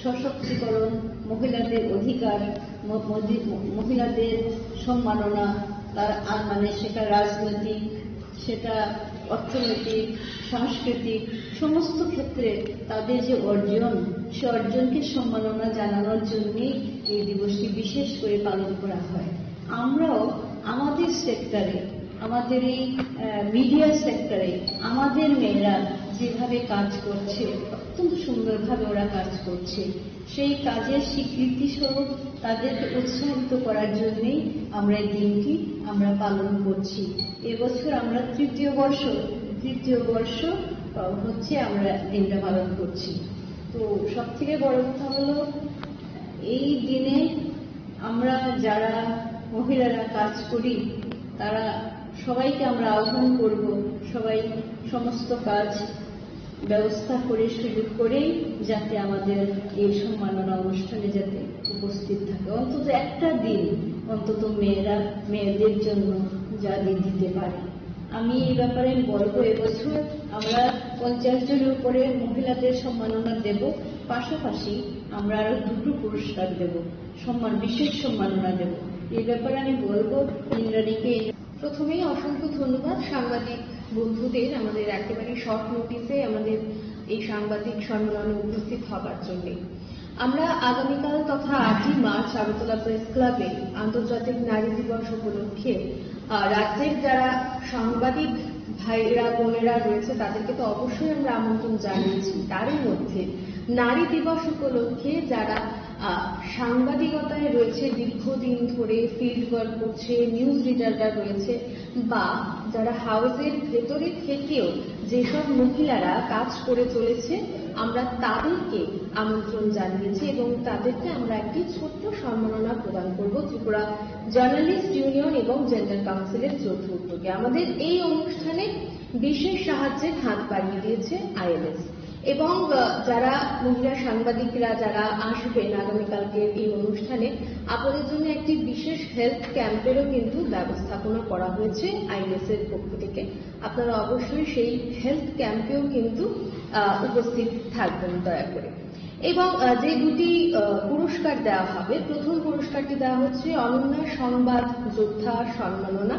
সশক্তিকরণ, মহিলাদের অধিকার, মহিলাদের সম্মাননা, তার মানে সেটা রাজনৈতিক, সেটা অর্থনৈতিক, সাংস্কৃতিক সমস্ত ক্ষেত্রে তাদের যে অর্জন, সে অর্জনকে সম্মাননা জানানোর জন্যই এই দিবসটি বিশেষ করে পালন করা হয়। আমরাও আমাদের সেক্টরে আমাদের এই মিডিয়া সেক্টরে আমাদের মেয়েরা যেভাবে কাজ করছে, অত্যন্ত সুন্দরভাবে ওরা কাজ করছে, সেই কাজের স্বীকৃতি স্বরূপ তাদেরকে উৎসাহিত করার জন্যই আমরা এই দিনটি আমরা পালন করছি। এবছর আমরা তৃতীয় বর্ষ হচ্ছে আমরা দিনটা পালন করছি। তো সব থেকে বড় কথা হলো এই দিনে আমরা যারা মহিলারা কাজ করি তারা সবাইকে আমরা আহ্বান করব, সবাই সমস্ত কাজ ব্যবস্থা করে সুযোগ করেই যাতে আমাদের এই সম্মাননা অনুষ্ঠানে যাতে উপস্থিত থাকে। অন্তত একটা দিন অন্তত মেয়েদের জন্য যাতে দিতে পারে। আমি এই ব্যাপারে বলবো এবছর আমরা 50 জনের উপরে মহিলাদের সম্মাননা দেব, পাশাপাশি আমরা আরো 2টো পুরস্কার দেব, বিশেষ সম্মাননা দেব। এই ব্যাপারে আমি বলবো ইন্দ্রাণীকে। প্রথমেই অসংখ্য ধন্যবাদ সাংবাদিক বন্ধুদের আমাদের একেবারে শর্ট নোটিসে আমাদের এই সাংবাদিক সম্মেলনে উপস্থিত হবার জন্য। আমরা আগামীকাল তথা 8ই মার্চ আগরতলা প্রেস ক্লাবে আন্তর্জাতিক নারী দিবস উপলক্ষে রাজ্যের যারা সাংবাদিক ভাইরা বোনেরা রয়েছে তাদেরকে তো অবশ্যই আমরা আমন্ত্রণ জানিয়েছি। তারই মধ্যে নারী দিবস উপলক্ষে যারা সাংবাদিকতায় রয়েছে দীর্ঘদিন ধরে, ফিল্ড ওয়ার্ক করছে, নিউজ রিডাররা রয়েছে, বা যারা হাউসের ভেতরে থেকেও যেসব মহিলারা কাজ করে চলেছে আমরা তাদেরকে আমন্ত্রণ জানিয়েছি এবং তাদেরকে আমরা একটি ছোট্ট সম্মাননা প্রদান করব ত্রিপুরা জার্নালিস্ট ইউনিয়ন এবং জেন্ডার কাউন্সিলের যৌথ উদ্যোগে। আমাদের এই অনুষ্ঠানে বিশেষ সাহায্যের হাত বাড়িয়ে দিয়েছে ILS এবং যারা মহিলা সাংবাদিকরা যারা আসবেন আগামীকালকে এই অনুষ্ঠানে আপনাদের জন্য একটি বিশেষ হেলথ ক্যাম্পেরও কিন্তু ব্যবস্থাপনা করা হয়েছে ILS এর পক্ষ থেকে। আপনারা অবশ্যই সেই হেলথ ক্যাম্পেও কিন্তু উপস্থিত থাকবেন দয়া করে। এবং যে 2টি পুরস্কার দেওয়া হবে, প্রথম পুরস্কারটি দেওয়া হচ্ছে অনন্যা সংবাদ যোদ্ধা সম্মাননা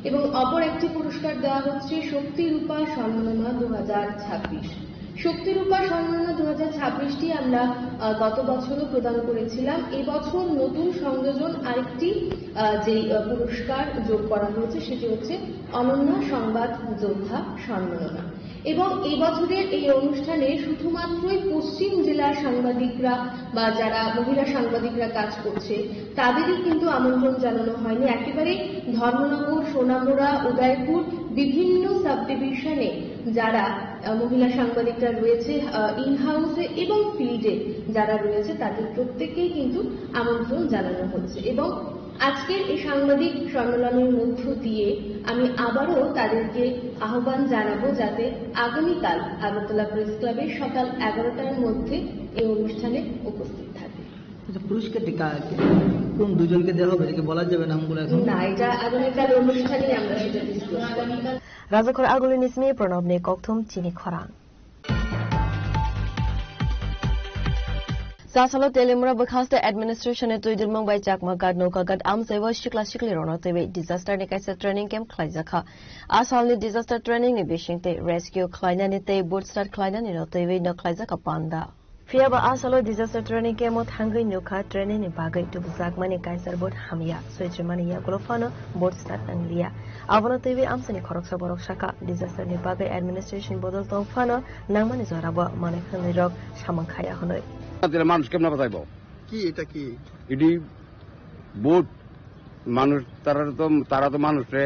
এবং অপর একটি পুরস্কার দেওয়া হচ্ছে শক্তিরূপা সম্মাননা 2026। শক্তিরূপা সম্মাননা 2026টি আমরা গত বছরও প্রদান করেছিলাম। এবছর নতুন সংযোজন আরেকটি যে পুরস্কার যোগ করা হয়েছে সেটি হচ্ছে অনন্যা সংবাদ যোদ্ধা সম্মাননা। এবং এই বছরের এই অনুষ্ঠানে শুধুমাত্রই পশ্চিম জেলার সাংবাদিকরা বা যারা মহিলা সাংবাদিকরা কাজ করছে তাদেরই কিন্তু আমন্ত্রণ জানানো হয়নি। একেবারে ধর্মনগর, সোনামুড়া, উদয়পুর বিভিন্ন সাব ডিভিশনে যারা মহিলা সাংবাদিকরা রয়েছে ইন হাউসে এবং ফিল্ডে যারা রয়েছে তাদের প্রত্যেককেই কিন্তু আমন্ত্রণ জানানো হচ্ছে। এবং আজকের এই সাংবাদিক সম্মেলনের মধ্য দিয়ে আমি আবারও তাদেরকে আহ্বান জানাবো যাতে আগামীকাল আগরতলা প্রেস ক্লাবে সকাল 11টার মধ্যে এই অনুষ্ঠানে উপস্থিত থাকে। পুরস্কারটি কোন দুজনকে দেওয়া হবে বলা যাবে না? না, এটা আগামীকাল অনুষ্ঠানে আমরা সেটা ডিসকাস করব। রাজাখর আগুলিনিসমি প্রণবনে ককথুম চিনি খরান Sasalo Telemura Bakasta Administration at Tuidilmong by Jakmagat Nokagat Amsevo Shikla Shikli Ronotewe Disaster Nikaisa Training Camp Klaizaka. Asalni Disaster Training Nibishinte Rescue Kleinanite Bootstart Kleinan in Otewe no Klaizaka Panda. Fiaba Asalo Disaster Training Camp with Hungry Nuka Training in Bagay to Zakmani Kaiser Boat Hamia, Switchmania Golofano, Bootstart and Lia. Avonotewe Amsani Koroksa Borokshaka, Disaster Nibagay Administration Bodol Tofano, Naman is Araba, Manekan Rock, Shamankaya Honoi. মানুষ কেমন বাঁচাইব? কি এটা কি এটি boat মানুষ তারা তো মানুষে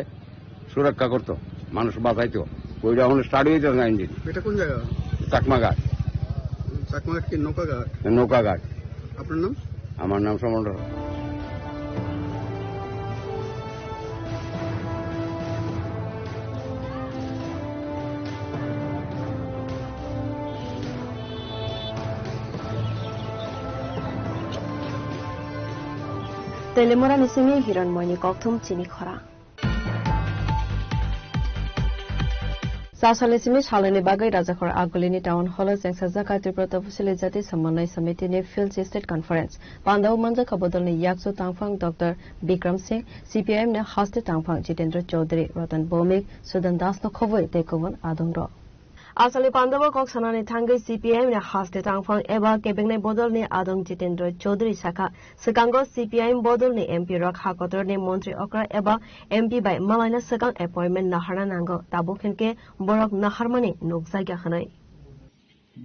সুরক্ষা করতো, মানুষ বাঁচাইতো। ওইটা এখন স্টার্ট হয়ে যাচ্ছে না ইঞ্জিন। এটা কোন জায়গা? চাকমাঘাট। চাকমাঘাট কি নৌকাঘাট? নৌকাঘাট। আপনার নাম? আমার নাম সমন্ড। Telemura Nisimi Hiranmoini Kokthum Chini Khora. Sasalisimi Shalini Bagay Rajakhor Agulini Town Hall Sensazaka Triprata Facility Samanai Summit in Field State Conference. Pandau Manja Kabodolni Yakso Tangfang Dr. Bikram Singh, CPIM ne Haste Tangfang Jitendra Chaudhary, Ratan Bomik, Sudan Das no Khovoi Tekovan Adungro. Asali Pandava Kok Sanani Tangai CPM ne haste tangfang eba kebengne bodol ne Adong Jitendra Chaudhary Saka Sekango CPM bodol ne MP Rak Hakotor ne Montri Okra eba MP by Malayna Sekang appointment Nahara Nango Tabukhenke Borok Naharmani Nukzaiga Hanai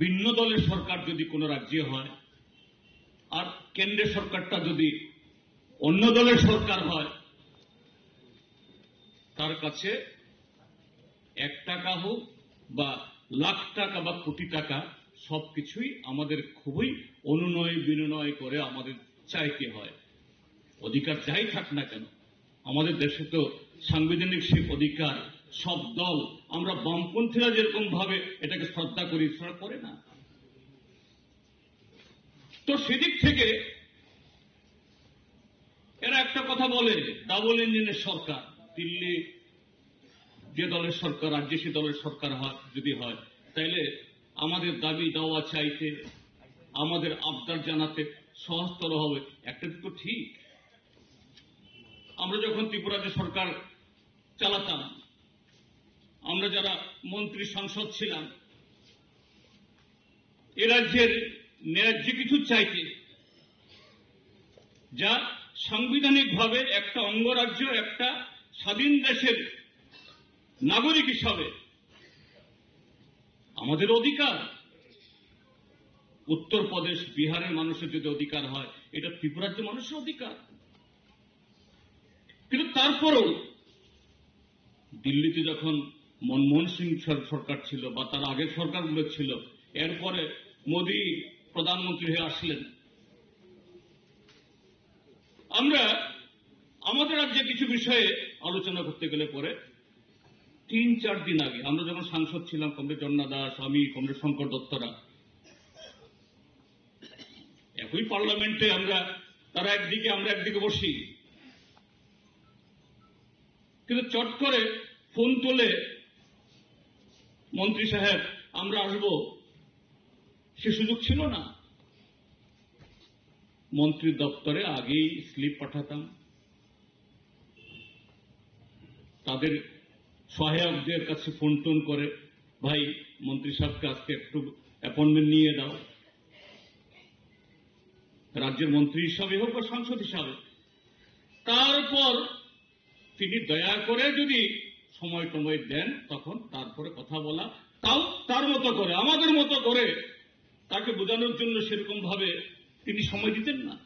ভিন্ন দলের সরকার যদি কোন রাজ্যে হয় আর কেন্দ্রের সরকারটা যদি অন্য দলের সরকার হয় তার কাছে 1 টাকা হোক বা লাখ টাকা বা কোটি টাকা সবকিছুই আমাদের খুবই অনুনয় বিনয় করে আমাদের চাইতে হয় অধিকার যাই থাক না কেন আমাদের দেশে তো সাংবিধানিক সেই অধিকার সব দল আমরা বামপন্থীরা যেরকম ভাবে এটাকে শ্রদ্ধা করি শ্রদ্ধা করে না তো সেদিক থেকে এরা একটা কথা বলে ডাবল ইঞ্জিনের সরকার দিল্লি যে দলের সরকার রাজ্যে সে দলের সরকার হয় যদি হয় তাইলে আমাদের দাবি দাওয়া চাইতে আমাদের আবদার জানাতে সহজতর হবে একটা তো ঠিক আমরা যখন ত্রিপুরাতে সরকার চালাতাম আমরা যারা মন্ত্রী সংসদ ছিলাম এ রাজ্যের ন্যায্য কিছু চাইতে যা সাংবিধানিকভাবে একটা অঙ্গরাজ্য একটা স্বাধীন দেশের নাগরিক হিসাবে আমাদের অধিকার উত্তরপ্রদেশ বিহারের মানুষের যদি অধিকার হয় এটা ত্রিপুরার যে মানুষের অধিকার কিন্তু তারপরেও দিল্লিতে যখন মনমোহন সিং সরকার ছিল বা তার আগের সরকারগুলো ছিল এরপরে মোদী প্রধানমন্ত্রী হয়ে আসলেন আমরা আমাদের রাজ্যে কিছু বিষয়ে আলোচনা করতে গেলে পরে 3-4 দিন আগে আমরা যখন সাংসদ ছিলাম কমরেড জন্না দাস আমি কমরেড শঙ্কর দত্তরা একই পার্লামেন্টে আমরা তারা একদিকে আমরা একদিকে বসি কিন্তু চট করে ফোন তুলে মন্ত্রী সাহেব আমরা আসব সে সুযোগ ছিল না মন্ত্রী দপ্তরে আগেই স্লিপ পাঠাতাম তাদের সহায়কদের কাছে ফোন টোন করে ভাই মন্ত্রী সাহেবকে আজকে একটু অ্যাপয়েন্টমেন্ট নিয়ে দাও রাজ্যের মন্ত্রী হিসাবে হোক বা সাংসদ হিসাবে তারপর তিনি দয়া করে যদি সময় টময় দেন তখন তারপরে কথা বলা তাও তার মতো করে আমাদের মতো করে তাকে বোঝানোর জন্য সেরকম ভাবে তিনি সময় দিতেন না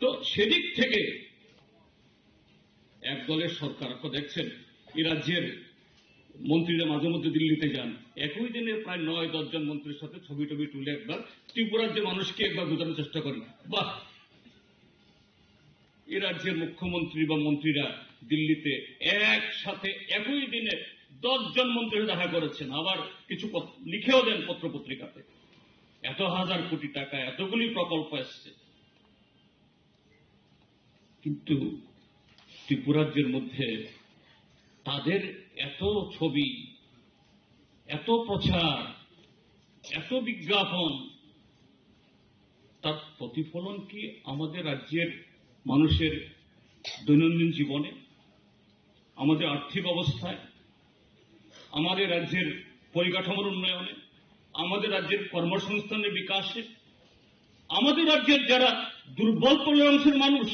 তো সেদিক থেকে এক দলের সরকার আপনারা দেখছেন এই রাজ্যের মন্ত্রীরা মাঝে মধ্যে দিল্লিতে যান একই দিনে প্রায় 9-10 জন মন্ত্রীর সাথে ছবি টবি তুলে একবার ত্রিপুরার যে মানুষকে একবার বোঝানোর চেষ্টা করেন বাহ এই রাজ্যের মুখ্যমন্ত্রী বা মন্ত্রীরা দিল্লিতে একসাথে একই দিনে 10 জন মন্ত্রী দেখা করেছেন আবার কিছু লিখেও দেন পত্র পত্রিকাতে এত হাজার কোটি টাকা এতগুলি প্রকল্প আসছে কিন্তু ত্রিপুরাজ্যের মধ্যে তাদের এত ছবি এত প্রচার এত বিজ্ঞাপন তার প্রতিফলন কি আমাদের রাজ্যের মানুষের দৈনন্দিন জীবনে আমাদের আর্থিক অবস্থায় আমাদের রাজ্যের পরিকাঠামোর উন্নয়নে আমাদের রাজ্যের কর্মসংস্থানের বিকাশে আমাদের রাজ্যের যারা দুর্বল অংশের মানুষ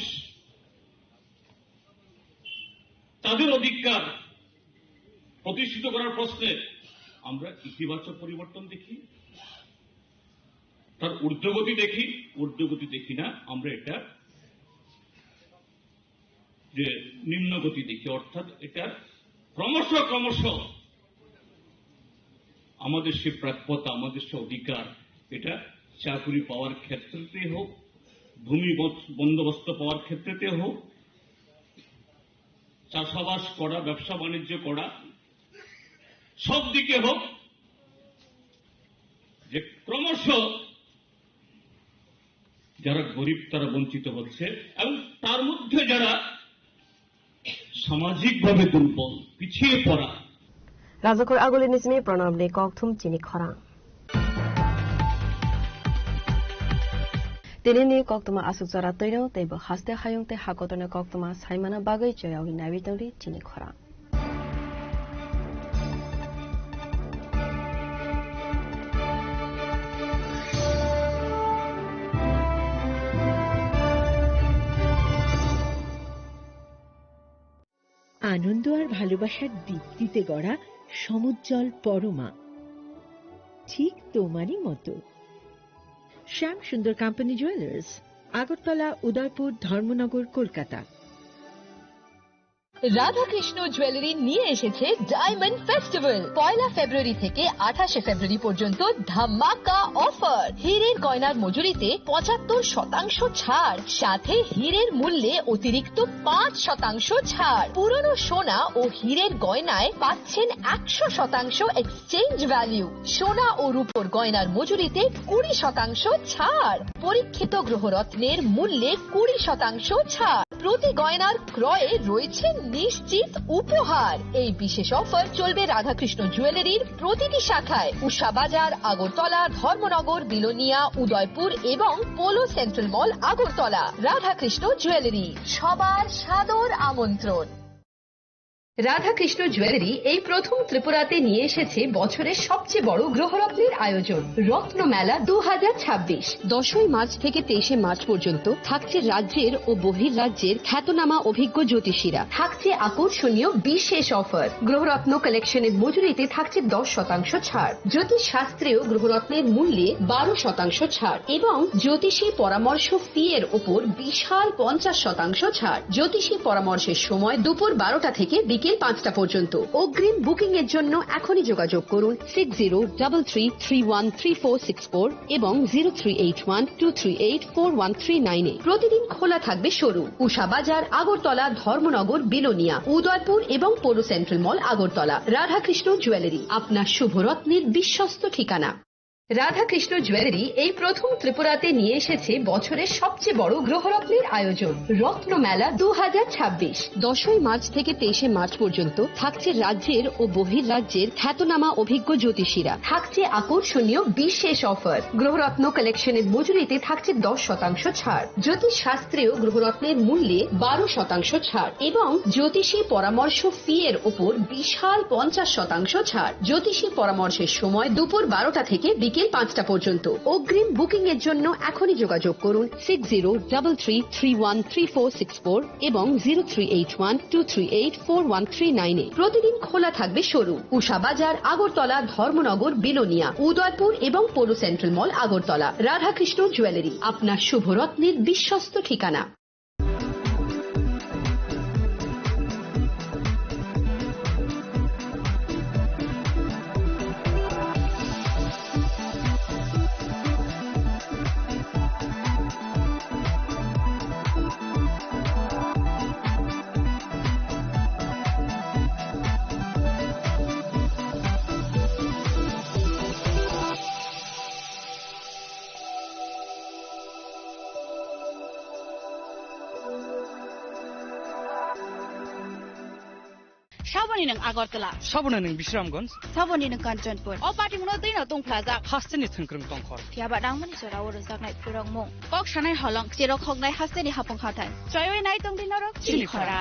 তাদের অধিকার প্রতিষ্ঠিত করার প্রশ্নে আমরা ইতিবাচক পরিবর্তন দেখি তার ঊর্ধ্বগতি দেখি না আমরা এটা যে নিম্নগতি দেখি অর্থাৎ এটা ক্রমশ আমাদের সে প্রাপ্যতা আমাদের সে অধিকার এটা চাকরি পাওয়ার ক্ষেত্রে হোক ভূমি বন্দোবস্ত পাওয়ার ক্ষেত্রে হোক চাষাবাস করা ব্যবসা বাণিজ্য করা সব দিকে হোক যে ক্রমশ যারা গরিব তারা বঞ্চিত হচ্ছে এবং তার মধ্যে যারা সামাজিকভাবে দুর্বল পিছিয়ে পড়া রাজকর আগলি নিসমি প্রণব নে ককথুম চিনি খরা দিল্লি কক্তমা আসুক জরা তৈর তেব হাসতে হায়ংতে হাকতনে কক্তমা সাইমানা বাগৈ জয়াওগি নাবিতংরি চিনি খরা আনন্দ আর ভালোবাসার দীপ্তিতে গড়া সমুজ্জ্বল পরমা, ঠিক তোমারই মতো। শ্যাম Sundar company jewellers, Agartala, Udaipur, Dharmanagar, Kolkata. Radhakrishna jewellery নিয়ে এসেছে ডায়মন্ড ফেস্টিভ্যাল। 1 ফেব্রুয়ারি থেকে 28 ফেব্রুয়ারি পর্যন্ত ধামাকা অফার। হীরের গয়নার মজুরিতে 75% ছাড়, সাথে হীরের মূল্যে অতিরিক্ত 5% ছাড়। পুরনো সোনা ও হীরের গয়নায় পাচ্ছেন 100% এক্সচেঞ্জ ভ্যালু। সোনা ও রূপোর গয়নার মজুরিতে 20% ছাড়। পরীক্ষিত গ্রহরত্নের মূল্যে 20% ছাড়। প্রতি গয়নার ক্রয়ে রয়েছে নিশ্চিত উপহার। এই বিশেষ অফার চলবে রাধাকৃষ্ণ জুয়েলারির প্রতিটি শাখায়, উষা বাজার, আগরতলা, ধর্মনগর, বিলোনিয়া, উদয়পুর এবং পোলো সেন্ট্রাল মল, আগরতলা। রাধাকৃষ্ণ জুয়েলারি, সবার সাদর আমন্ত্রণ। রাধাকৃষ্ণ জুয়েলারি এই প্রথম ত্রিপুরাতে নিয়ে এসেছে বছরের সবচেয়ে বড় গ্রহরত্নের আয়োজন, রত্ন মেলা 2026। 10 মার্চ থেকে 23 মার্চ পর্যন্ত থাকছে রাজ্যের ও বহির্রাজ্যের খ্যাতনামা অভিজ্ঞ জ্যোতিষীরা। থাকছে আকর্ষণীয় বিশেষ অফার। গ্রহরত্ন কালেকশনের মজুরিতে থাকছে 10% ছাড়। জ্যোতিষ শাস্ত্রীয় গ্রহরত্নের মূল্যে 12% ছাড় এবং জ্যোতিষী পরামর্শ ফি এর উপর বিশাল 50% ছাড়। জ্যোতিষী পরামর্শের সময় দুপুর 12টা থেকে বিকেল 5টা পর্যন্ত। অগ্রিম বুকিং এর জন্য এখনই যোগাযোগ করুন 6033313464 এবং 038123841339 প্রতিদিন খোলা থাকবে শোরুম। উষা বাজার, আগরতলা, ধর্মনগর, বিলোনিয়া, উদয়পুর এবং পোলো সেন্ট্রাল মল, আগরতলা। রাধাকৃষ্ণ জুয়েলারি, আপনার শুভরত্নের বিশ্বস্ত ঠিকানা। রাধাকৃষ্ণ জুয়েলারি এই প্রথম ত্রিপুরাতে নিয়ে এসেছে বছরের সবচেয়ে বড় গ্রহরত্নের আয়োজন, রত্ন মেলা 2026। 10 মার্চ থেকে 23 মার্চ পর্যন্ত থাকছে রাজ্যের ও বহির্রাজ্যের খ্যাতনামা অভিজ্ঞ জ্যোতিষীরা। থাকছে আকর্ষণীয় বিশেষ অফার। গ্রহরত্ন কালেকশনের মজুরিতে থাকছে 10% ছাড়। জ্যোতিষ শাস্ত্রীয় গ্রহরত্নের মূল্যে 12% ছাড় এবং জ্যোতিষী পরামর্শ ফি এর উপর বিশাল 50% ছাড়। জ্যোতিষী পরামর্শের সময় দুপুর 12টা থেকে বিকেল 5টা পর্যন্ত। অগ্রিম বুকিং এর জন্য এখনই যোগাযোগ করুন 6033313464 এবং 038123841339 প্রতিদিন খোলা থাকবে শোরুম। উষা বাজার, আগরতলা, ধর্মনগর, বিলোনিয়া, উদয়পুর এবং পোলো সেন্ট্রাল মল, আগরতলা। রাধাকৃষ্ণ জুয়েলারি, আপনার শুভরত্নের বিশ্বস্ত ঠিকানা। साबनी नों आगरतला साबना नों बिश्रामगंज साबनी नों कांचनपुर अ पार्टी मुनो दैनो दंफ्लाजा हास्टेनि थंख्रों दंखर थियाबा दांमनि जराव रोजागनाय फुरंमु कक सानाय हलं जेरो खगनाय हास्टेनि हाफं खाथाय जयवे नाय दंदिनरक चिलिखरा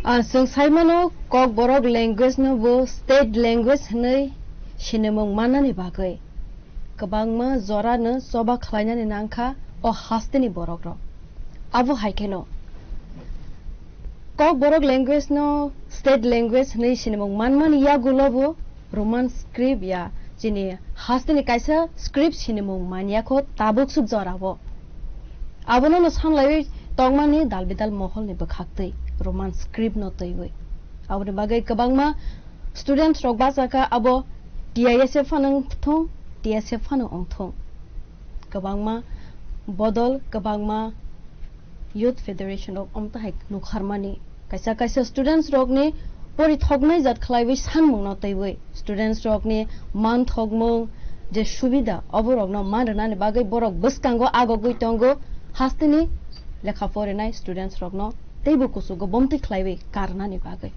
जों साइमानो कक बरक लैंग्वेज नो वो स्टेट लैंग्वेज नै सिनेमंग माननानै बागै गोबांमा जरानो सभा खालायनानै नांखा अ हास्तेनि बरक र आबो हायकेनो कक बरक लैंग्वेज नो स्टेट लैंग्वेज नै सिनेमंग मानमान या गुलोबो रोमान स्क्रिप्ट या जिनि हास्तेनि कायसा स्क्रिप्ट सिनेमंग मानियाखौ ताबुक सुक जराबो आबोनो न सामलाय तंमानि दालबिदाल महल नि बखाक्तै रोमान स्क्रिप्ट न तैबै आबो बागै गोबांमा स्टुडेंट्स रक बाजाका आबो टीआईएसएफ फानों थों टीएसएफ फानो अंथों गोबांमा बदल गोबांमा यूथ फेडरेशन ऑफ अमताहाय नुखारमानि कायसा कायसा स्टूडेंट्स रकनि परि थगनाय जात खलायबै सानमुं न तैबै स्टूडेंट्स रकनि मान थगमुं जे सुबिदा अबरक न मान रनानि बागै बरक बसकांगो आगगै तंगो हास्तिनि लेखा फरायनाय स्टूडेंट्स रकनो तैबो कुसुगो बमति खलायबै कारनानि बागै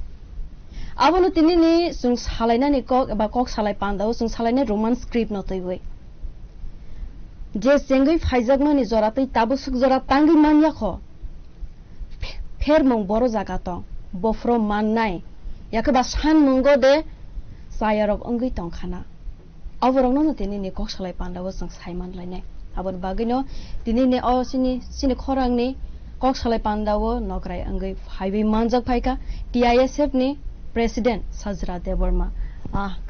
आबोनो तिनिनि जों सालायनानि कक एबा कक सालाय पान्दाव जों सालायनाय रोमान स्क्रिप्ट न तैबै जे सेंगै फाइजागमानि जरातै ताबो सुक जरा तांगै मानियाखो फेरमं बरो जागा तं बफ्रो माननाय याकबा सान मंगो दे सायरक अंगै तंखाना अबरक न तिनिनि कक सालाय पान्दाव जों सायमान लायनाय आबोन बागैनो तिनिनि अ सिनि खरांनि कक सालाय पान्दाव नगराय अंगै फाइबै मानजाक फाइका टीआईएसएफ नि प्रेसिडेंट साजरा देवर्मा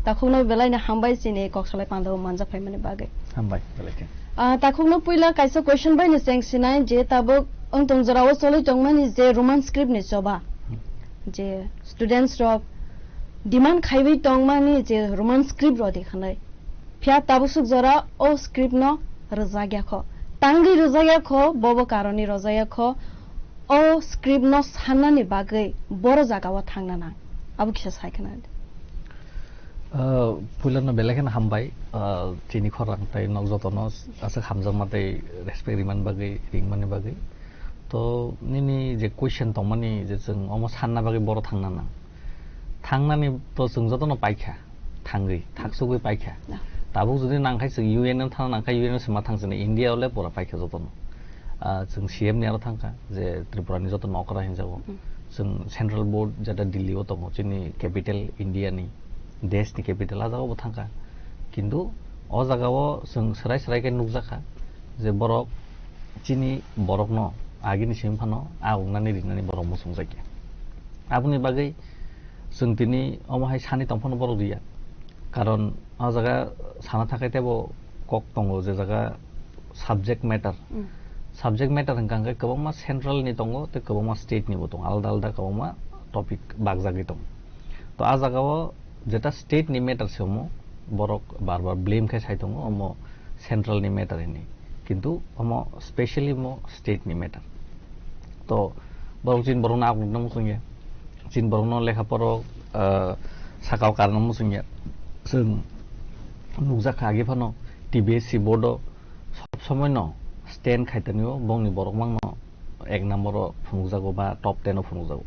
ताखौनो बेलायनो हामबाय सिनि कक सालाय पान्दाव मानजाक फाइमाने बागै हामबाय बेलायके ताखौनो पहिला कायसा क्वेश्चन बायनो सेंसिनाय जे ताबो अंतों जराव सलै तंमानि जे रोमान स्क्रिप्ट नि जबा जे स्टूडेंट्स रक डिमांड खाइबै तंमानि जे रोमान स्क्रिप्ट र देखानाय फिया ताबो सुक जरा ओ स्क्रिप्ट न रजाग्याखो तांगै रजाग्याखो बबो कारनि रजाग्याखो ओ स्क्रिप्ट न साननानि बागै बर' जागाव थांनाना आबो खिसा सायखना पुलनो बेलेगन हामबाय चिनि खरां ताइ नक जतनो आसा हामजामातै रेसपेक्ट रिमान बागै रिंमानि बागै तो निनि जे क्वेश्चन तंमानि जे जों अमो सानना बागै बर' थांनाना थांनानि तो जों जतनो पाइखा थांगै थाकसुगै पाइखा ताबो जुदि नांखाय जों यूएन थाना नांखाय यूएन समा थांसने इंडिया ले बर' पाइखा जतनो जों सीएम नि आरो थांखा जे त्रिपुरानि जतनो अकरा हिनजाव जों सेंट्रल बोर्ड जादा दिल्ली ओ दङ जोंनि कैपिटल इंडिया नि देश नि कैपिटल आ जागाव थांखा किन्तु अ जागाव जों सराय सरायके नुजाखा जे बरक चिनि बरक न आगिनि सिम फानो आगनानि रिनानि बरक मुसुं जायके आबुनि बागै जों दिनै अमाहाय सानि तंफानो बरक दिया कारण आ जागा साना थाखायतेबो कक दङ जे जागा सब्जेक्ट मैटर हंगांगे गोबांमा सेंट्रल नि दङ ते गोबांमा स्टेट निबो दङ आलदा आलदा गोबांमा टपिक बागजागै दङ तो आ जागाव जेटा स्टेट नि मैटर सेमो बरक बार बार ब्लेम खाय साइ दङ अमो सेंट्रल नि मैटर नि किन्तु अमो स्पेशली मो स्टेट नि मैटर तो बरक जिन बरक ना आगुन मुसुंगे जिन बरक न लेखा पर साकाव कारण मुसुंगे जों नुजाखा आगे फानो टीबीएससी बोर्ड सब समय न स्टैंड खाइतनियो बंनि बरक मांग एक नंबर फुनुजागो बा टप 10 फुनुजागो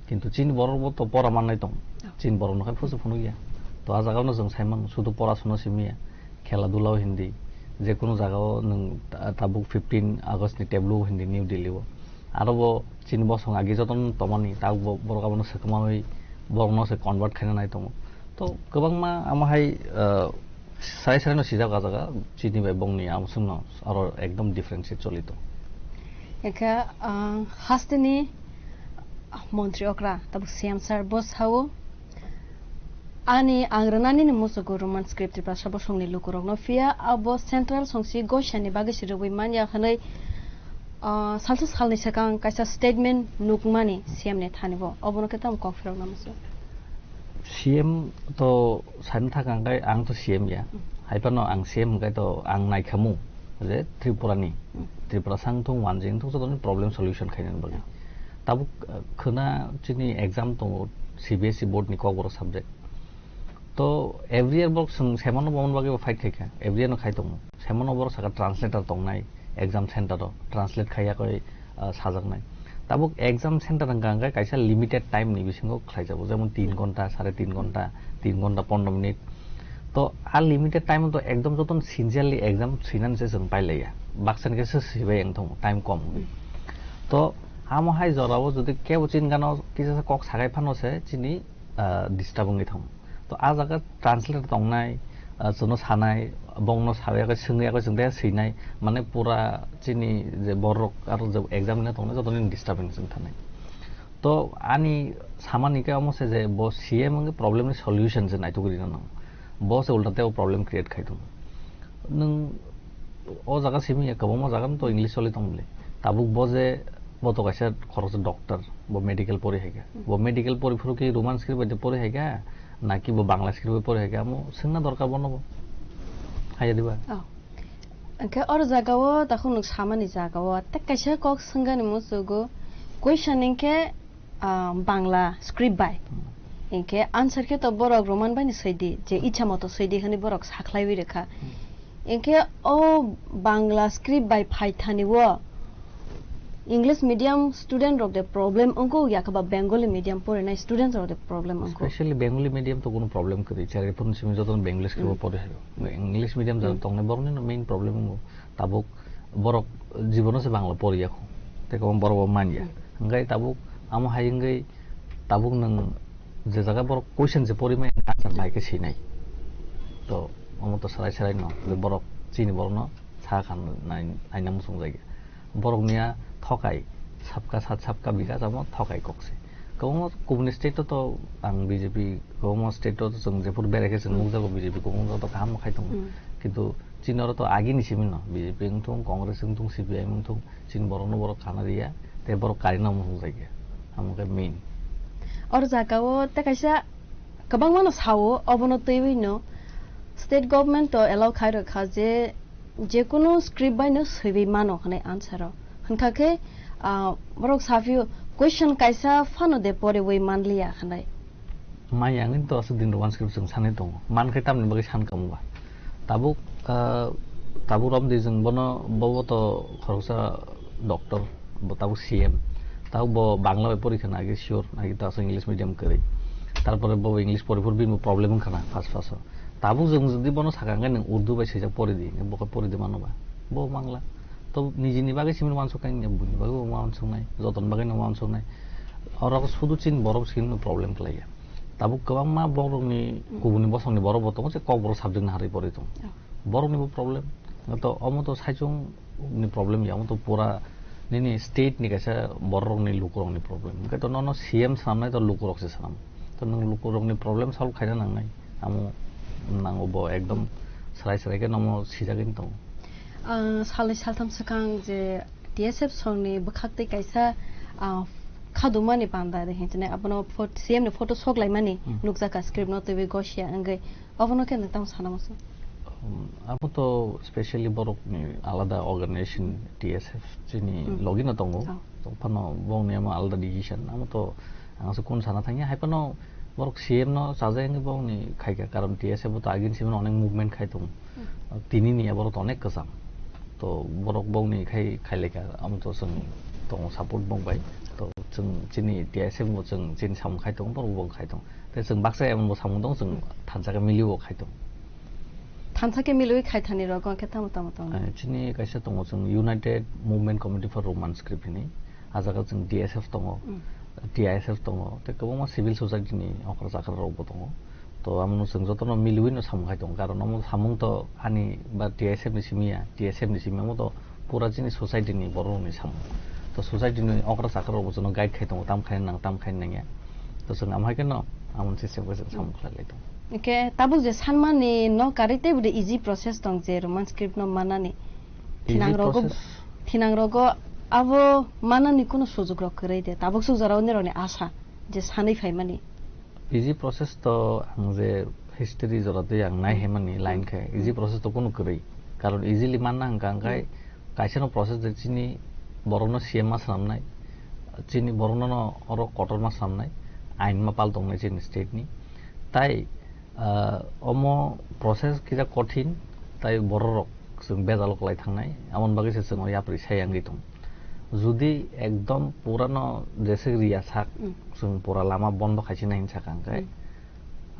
किन्तु चिन बरक तो परा माननाय दं चिन बरक नखाय फुसु फुनु गया तो आ जागावनो जों साइमान सुदु परासुना सिमिया खेला दुलाव हिंदी जे कोनो जागाव नों ताबुक 15 आगस्ट नि टेबलु हिंदी न्यू दिल्ली वो आरो वो चिन बसं आगे जतन तमानि ता बरकावनो सकमाय बरनो से कन्वर्ट खायना नाय दं तो गोबांमा आमाहाय साय सायनो सिजागा जागा चिनि बाय बंनि आमसुनो आरो एकदम डिफरेंशिएट चलितो एका हास्तिनि मन्त्री अक्रा तब सीएम सर बस हावो आनि आंग्रनानि मुसुगु रोमान स्क्रिप्ट त्रिपुरा सबो संनि लुकुरगनो फिया अब सेंट्रल संसि गशानि बागै सिरुबै मानिया खनै सालसो सालनि सकां कायसा स्टेटमेंट नुकमानि सीएम ने थानिबो अबनो केतम कफिरग नामसु सीएम तो सान थाखांगाय आं तो सीएम या हाइपानो आं सीएम गाय तो आं नायखामु जे त्रिपुरा सांथों वानजिं तो जतनि प्रॉब्लम सॉल्यूशन खायन बागै ताबु खोना चिनि एग्जाम तो सीबीएसई बोर्ड नि कबर सब्जेक्ट तो एवरी ईयर बक्स सेमन बमन बागै फाइट खायखा एवरी ईयर न खाय दङ सेमन बर साका ट्रांसलेटर दंनाय एग्जाम सेंटर ट्रांसलेट खायाखै साजाकनाय ताबु एग्जाम सेंटर हंगांगाय कायसा लिमिटेड टाइम नि बिसिंगो खायजाबो जेमन 3 घंटा 3.5 घंटा 3 घंटा 15 मिनिट तो आ लिमिटेड टाइम तो एकदम जतन सिनसियरली एग्जाम सिनान से जों पाइलाया बाक्सन के से सिबाय एंथों टाइम कम तो amo hai jorao jodi kebo chin gano kisa kok sagai phanose chini disturbing thong to a jaga translate tongnai jono sanai bongno sabe ga singya ga jengda sinai mane pura chini je borok aro je exam na tongnai jotoni disturbing jeng thanai to ani samani ke amo se je bo cm nge problem ni solution je nai to gri na bo se ulta te problem create khai thong nung o jaga simi ka mo jaga to english soli tomle tabuk bo je bo to kaisa খরচ doctor bo medical pori hega bo medical pori furu ki roman script bade pori hega naki bo bangla script pori hega amo singna dorkar bonobo haya diba anke or jagao takhon nuk samani jagao ta kaisa kok singani musugo questioning ke bangla script bai inke answer ke to borok roman bani saidi je ichha moto saidi khani borok saklai wi rekha inke o bangla script bai phaithani wo English medium student of the problem onko yakaba Bengali medium pore na students of the problem onko especially Bengali medium to kono problem kari chare pun simi joton English ke pore English medium jar tongne borne no main problem ngo tabuk borok jibono se bangla pori yakho te ko borok manja ngai tabuk amo hayingai tabuk nang je jaga borok question je pori mai answer bai ke sinai to amo to sarai no borok chini borno sa khan nai ainam sung jai borok nia थकाई सबका साथ सबका विकास अब थकाई कक्से कौन Cuban state तो आं BJP कौन state तो जों जेफोर बेरेके जों मुजागो बीजेपी कौन तो काम खायथों किन्तु चीनर तो आगे निसिमिन बीजेपी थों कांग्रेस थों सीपीआई थों चीन बरनो बर खाना दिया ते बर कारिना मु जायगा हमके मेन और जागाओ त कैसा कबां मानो सावो अबनो तैविनो स्टेट गवर्नमेंट तो एलाउ खाइरो खाजे जे कोनो स्क्रिप्ट बाइनो सैबे मानो खने आन्सर हनखाके बरक साफियो क्वेश्चन कैसा फानो दे परे वे मानलिया खनाय माय आंगिन तो अस दिन रोमान स्क्रिप्ट जों सानै दङ मान खै तामनि बगे सान कमबा ताबु रम दे जों बनो बबो तो खरसा डॉक्टर बताबु सीएम ताउ ब बांग्ला पे परीक्षा नागे श्योर नागे तो अस इंग्लिश मीडियम करे तारपरे ब इंग्लिश परीफोर बिनु प्रॉब्लेम खाना फास्ट ताबु जों जदि बनो सागांगे नों उर्दू बाय सेजा परि दि बका परि दि मानोबा ब बांग्ला तो निजिनि बागे सिमिन मानसो काइनि बुनि बागे मानसो नाय जतन बागे मानसो नाय और सुदु चिन बरक सिन प्रॉब्लेम क्लाया ताबु गोबां मा बरकनि गुबुनि बसंनि बरक बतङ जे क बर साबजेक्ट हारि परि दं बरकनि प्रॉब्लेम तो अमो तो साइजों नि प्रॉब्लेम या तो पूरा नि स्टेट नि कैसा बरकनि लुकरंनि प्रॉब्लेम के तो न सीएम सामने तो लुकरक से साम तो नों लुकरंनि प्रॉब्लेम सॉल्व खायना नांनाय आमो नांगो ब एकदम सराय के नमो सिजागिन दं साले सालथाम सकां जे DSF संनि बखाक्ते कैसा खादुमानि बान्दा देहिंचने अपनो सीएम ने फोटो सोगलाय मानि नुकजा का स्क्रिप्ट न तबे गशिया अंगे अबनो के नताम सानामसो अब तो स्पेशली बरक नि आलादा अर्गेनाइजेशन DSF जिनि लगिन दंगो तो फनो बंनि मा आलादा डिसिजन हम तो आंसो कोन साना थांया हायपनो बरक सीएम न साजायनि बंनि खायगा कारण DSF तो आगिन सिमन अनेक मुभमेंट खायतों तिनि नि बरक अनेक कसाम तो बरक बंनि खायलेका हम तो जों तो सपोर्ट बंबाय तो जों जिनि DSF मो जों जिन साम खायतों बरक बं खायतों ते जों बाक्सा एम साम दं जों थानसाका मिलियो खायतों थानसाके मिलियो खायथानि रगं केता मता जिनि कैसे दङ जों यूनाइटेड मुभमेंट कमिटि फर रोमान स्क्रिप्टनि आजागा जों DSF दङ TISF दङ ते गोबां सिभिल सोसाइटिनि अखर जाखर रावबो दङ तो आमनो जों जतन मिलियो सामखाय दं कारण आमो सामुं तो आनि बा DSF नि सिमिया DSF नि सिमिया तो पूरा जिनि सोसाइटिनि बर'नि सामुं तो सोसाइटिनि अखर जाखर रावबो जों गाइड खाय दङ ताम खाय नांया तो जों आमहायके न आमन सिस्टेमखौ जों सामखाय दं के ताबु जे सानमानि न कारिते बुदे इजी प्रोसेस दं जे रोमान स्क्रिप्ट न मानानि थिनांगरगो आबो मानानि कुनो सुजुग र करे दे ताबु सुजराव नेरनि आशा जे सानै फाइमानि इजी प्रोसेस तो जे हिस्ट्री जराते आं नाय हेमानि लाइन खाय इजी प्रोसेस तो कुनो करे कारण इजीली मानना हांगाय कायसेनो प्रोसेस जे चिनि बरनो सीएम मा सामनाय चिनि बरनो न अर कटर मा सामनाय आइन मा पाल दंनाय चिनि स्टेट नि ताई अमो प्रोसेस किजा कठिन ताई बररक जों बेजालक लाय थांनाय आमन बागै जों याप्रि सायांगि दं जुदि एकदम पुरानो जैसे रियासाक जों पुरा लामा बन्द खायसि नायनि साकांगाय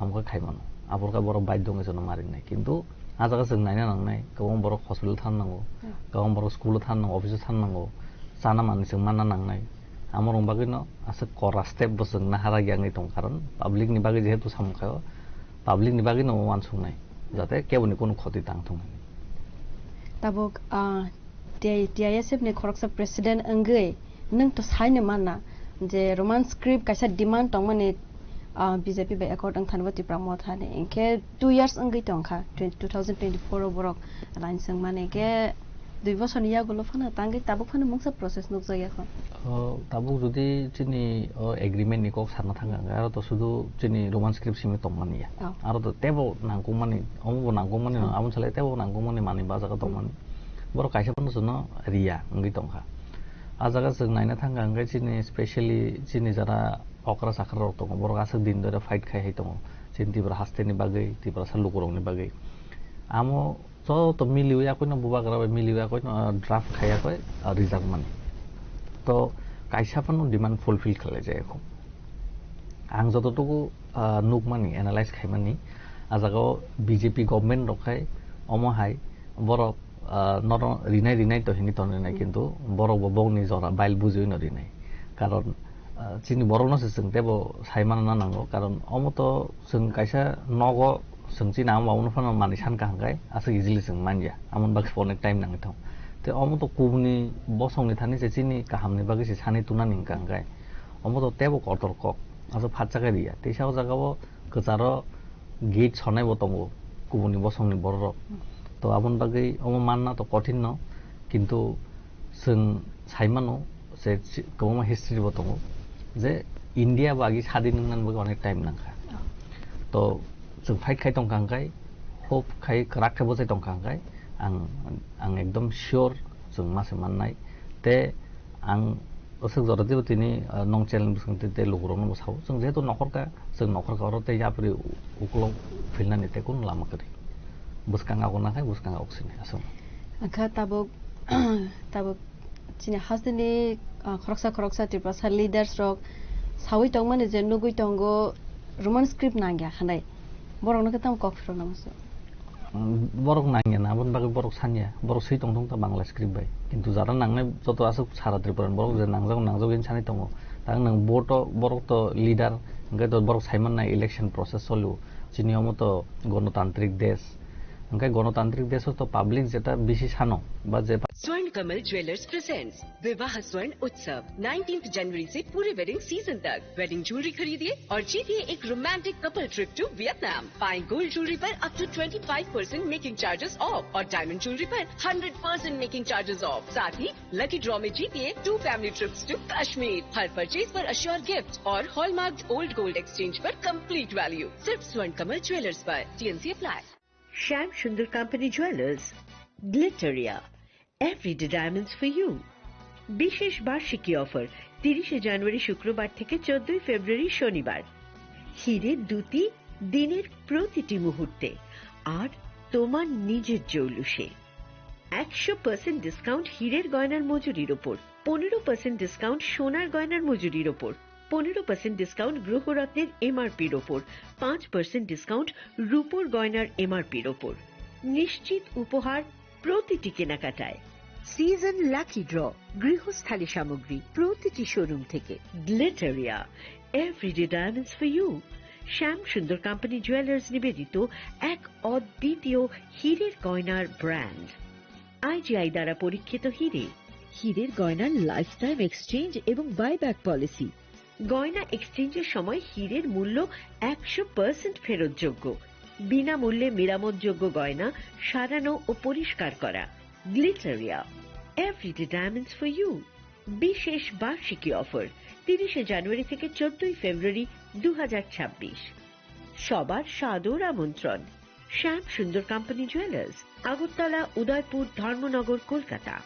आमखौ खायमानो आबरका बर बायद दङ जों मारिनाय किन्तु आजागा जों नायना नांनाय गोबां बर हस्पिटाल थांनांगौ गोबां बर स्कुल थांनांगौ अफिस थांनांगौ जाना मानि जों मानना नांनाय আমার বাকি ন আছে করা স্টেপ বসং না হারা জ্ঞানী দं কারণ পাবলিকনি বাকি যেহেতু সামখায় পাবলিকনি বাকি ন ওয়ানসংনাय যাতে কেবনি কোনো ক্ষতি তাंथों tabuk TISF ni khoroksa president angei nang to saine mana je roman script kaisa demand tongmani BJP by accord ang thanwati pramo thane inke 2 years angei tongkha 2024 borok line sang mane ke 2 বছর নিয়া গুলো ফানা তাঙ্গে tabuk ফানা mungsa process nuk jaya এখন tabuk jodi chini agreement ni kok sarna thanga aro to sudu chini roman script simi tongmani ya aro to tebo nangkungmani omo nangkungmani amon sale tebo nangkungmani mani bajaga tongmani boro kaisa pun sono ria ngi tongkha ajaga jeng naina thanga ngai chini specially chini jara okra sakra rok tong boro asuk din dore fight khai hai tong chini tibra hasteni bagai tibra salukurongni bagai amo তো মিলিয়া কই না বুবা করা মিলিয়া কই না draft খাইয়া কই reserve মানি তো কাইসাপানো ডিমান্ড ফুলফিল খালে যায় এখন আং যতটুকু নুক মানি এনালাইজ খাই মানি আজাগাও বিজেপি গভর্নমেন্ট রখাই অমহাই বড় নর রিনাই রিনাই তো হিনি তনে নাই কিন্তু বড় বংনি জরা বাইল বুঝই নরি নাই কারণ চিনি বড় নছে जों তেব সাইমান না নাঙ্গো কারণ অমত जों কাইসা নগ जोंची नाम बावनो फन मानि सानका हंगाय आसे इजिली जों मानया आमन बाखि अनेक टाइम नाङै थाव ते अमो तो कुबनि बसंनि थानि सेचिनि काहामनि बागि से सानि तुना निंका हंगाय अमो तो तेबो कतर कक आसे फाटजागा रिया तेसाव जागाबो गजारो गेट सनाय बतंगो कुबनि बसंनि बर तो आमन बागि अमो मानना तो कठिन न किन्तु जों साइमानो जे गोबां हिस्ट्रि बतंगो जे इंडिया बागि सादि नंनान बागि अनेक टाइम नांखा तो जों फाइट खाय दं खांगाय होप खाय राखे बजाय दं खांगाय आं एकदम श्योर जों मासे माननाय ते आं असक जरदि तिनि नं चैलेंज बुसंते ते लुगुरनो बसाव जों जेहेतु नखरका जों नखरका रते यापरि उकलो फिलनानि ते कोन लामा करि बुसकांगा गनाखाय बुसकांगा अक्सिने असम आखा tabuk chini hasdeni khoroksa tripasa leaders rok sawi tongmani je nugui tongo roman script nangya khanai borok no ketam kokfro namso borok nangya na bon bagi borok sanya borok sei tong ta bangla script bai kintu jara nangnai joto asuk sara tripuran borok je nangjak in sani tongo tang nang boto borok to leader ngai to borok saiman na election process solu chini omoto গণতান্ত্রিক দেশ ngai গণতান্ত্রিক দেশ তো public যেটা বেশি সানো বা যে स्वर्ण कमल ज्वेलर्स प्रेजेंट्स विवाह स्वर्ण उत्सव 19 जनवरी से पूरे वेडिंग सीजन तक वेडिंग ज्वेलरी खरीदिए और जीतिए एक romantic couple trip to Vietnam. पाएं गोल्ड ज्वेलरी पर up to 25% making charges off और डायमंड ज्वेलरी पर 100% मेकिंग चार्जेस ऑफ। साथ ही लकी ड्रॉ में जीतिए 2 फैमिली ट्रिप्स टू कश्मीर। हर परचेज पर अश्योर गिफ्ट और हॉलमार्क ओल्ड गोल्ड एक्सचेंज पर कंप्लीट वैल्यू सिर्फ स्वर्ण कमल ज्वेलर्स पर। TNC apply. Shyam Sundar company jewellers Glitteria everyday diamonds for you विशेष বার্ষিকী অফার 30 জানুয়ারি শুক্রবার থেকে 14 ফেব্রুয়ারি শনিবার হীরের দুটি দিনের প্রতিটি মুহূর্তে আর তোমার নিজের জৌলুসে 100% ডিসকাউন্ট হীরের গয়নার মজুরির উপর 15% ডিসকাউন্ট সোনার গয়নার মজুরির উপর 15% ডিসকাউন্ট গ্রহরত্নের এমআরপির উপর 5% ডিসকাউন্ট রূপোর গয়নার এমআরপির উপর নিশ্চিত উপহার প্রতিটি কেনাকাটায় সিজন লাকি ড্র গৃহস্থালী সামগ্রী প্রতিটি শোরুম থেকে Glitteria everyday diamonds for you Shyam Sundar company jewellers নিবেদিত এক অদ্বিতীয় হীরের গয়নার ব্র্যান্ড আইজিআই দ্বারা পরীক্ষিত হীরের গয়নার লাইফ টাইম এক্সচেঞ্জ এবং বাইব্যাক পলিসি গয়না এক্সচেঞ্জের সময় হীরের মূল্য 100% ফেরতযোগ্য বিনামূল্যে মেরামতযোগ্য গয়না সারানো ও পরিষ্কার করা Glitteria everyday diamonds for you বিশেষ বার্ষিকী অফার 30 জানুয়ারি থেকে 14 ফেব্রুয়ারি 2026 সবার সাদর আমন্ত্রণ শ্যাম Sundar company jewellers Agartala Udaipur Dharmanagar Kolkata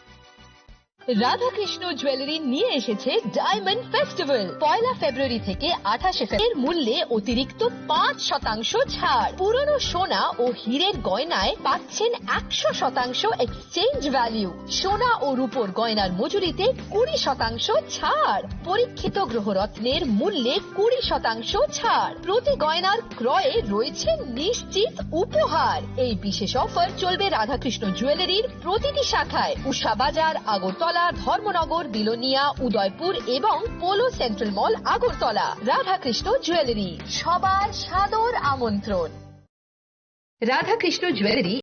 Radhakrishna jewellery নিয়ে এসেছে ডায়মন্ড ফেস্টিভ্যাল 1 ফেব্রুয়ারি থেকে 28 ফেব্রুয়ারি মূল্যে অতিরিক্ত 5% ছাড় পুরনো সোনা ও হীরের গয়নায় পাচ্ছেন 100% এক্সচেঞ্জ ভ্যালু সোনা ও রূপোর গয়নার মজুরিতে 20% ছাড় পরীক্ষিত গ্রহরত্নের মূল্যে 20% ছাড় প্রতি গয়নার ক্রয়ে রয়েছে নিশ্চিত উপহার এই বিশেষ অফার চলবে রাধাকৃষ্ণ জুয়েলারির প্রতিটি শাখায় উষা বাজার আগরতলা আগরতলা, ধর্মনগর, বিলোনিয়া, উদয়পুর এবং পোলো সেন্ট্রাল মল আগরতলা। রাধাকৃষ্ণ জুয়েলারি, সবার সাদর আমন্ত্রণ। রাধাকৃষ্ণ জুয়েলারি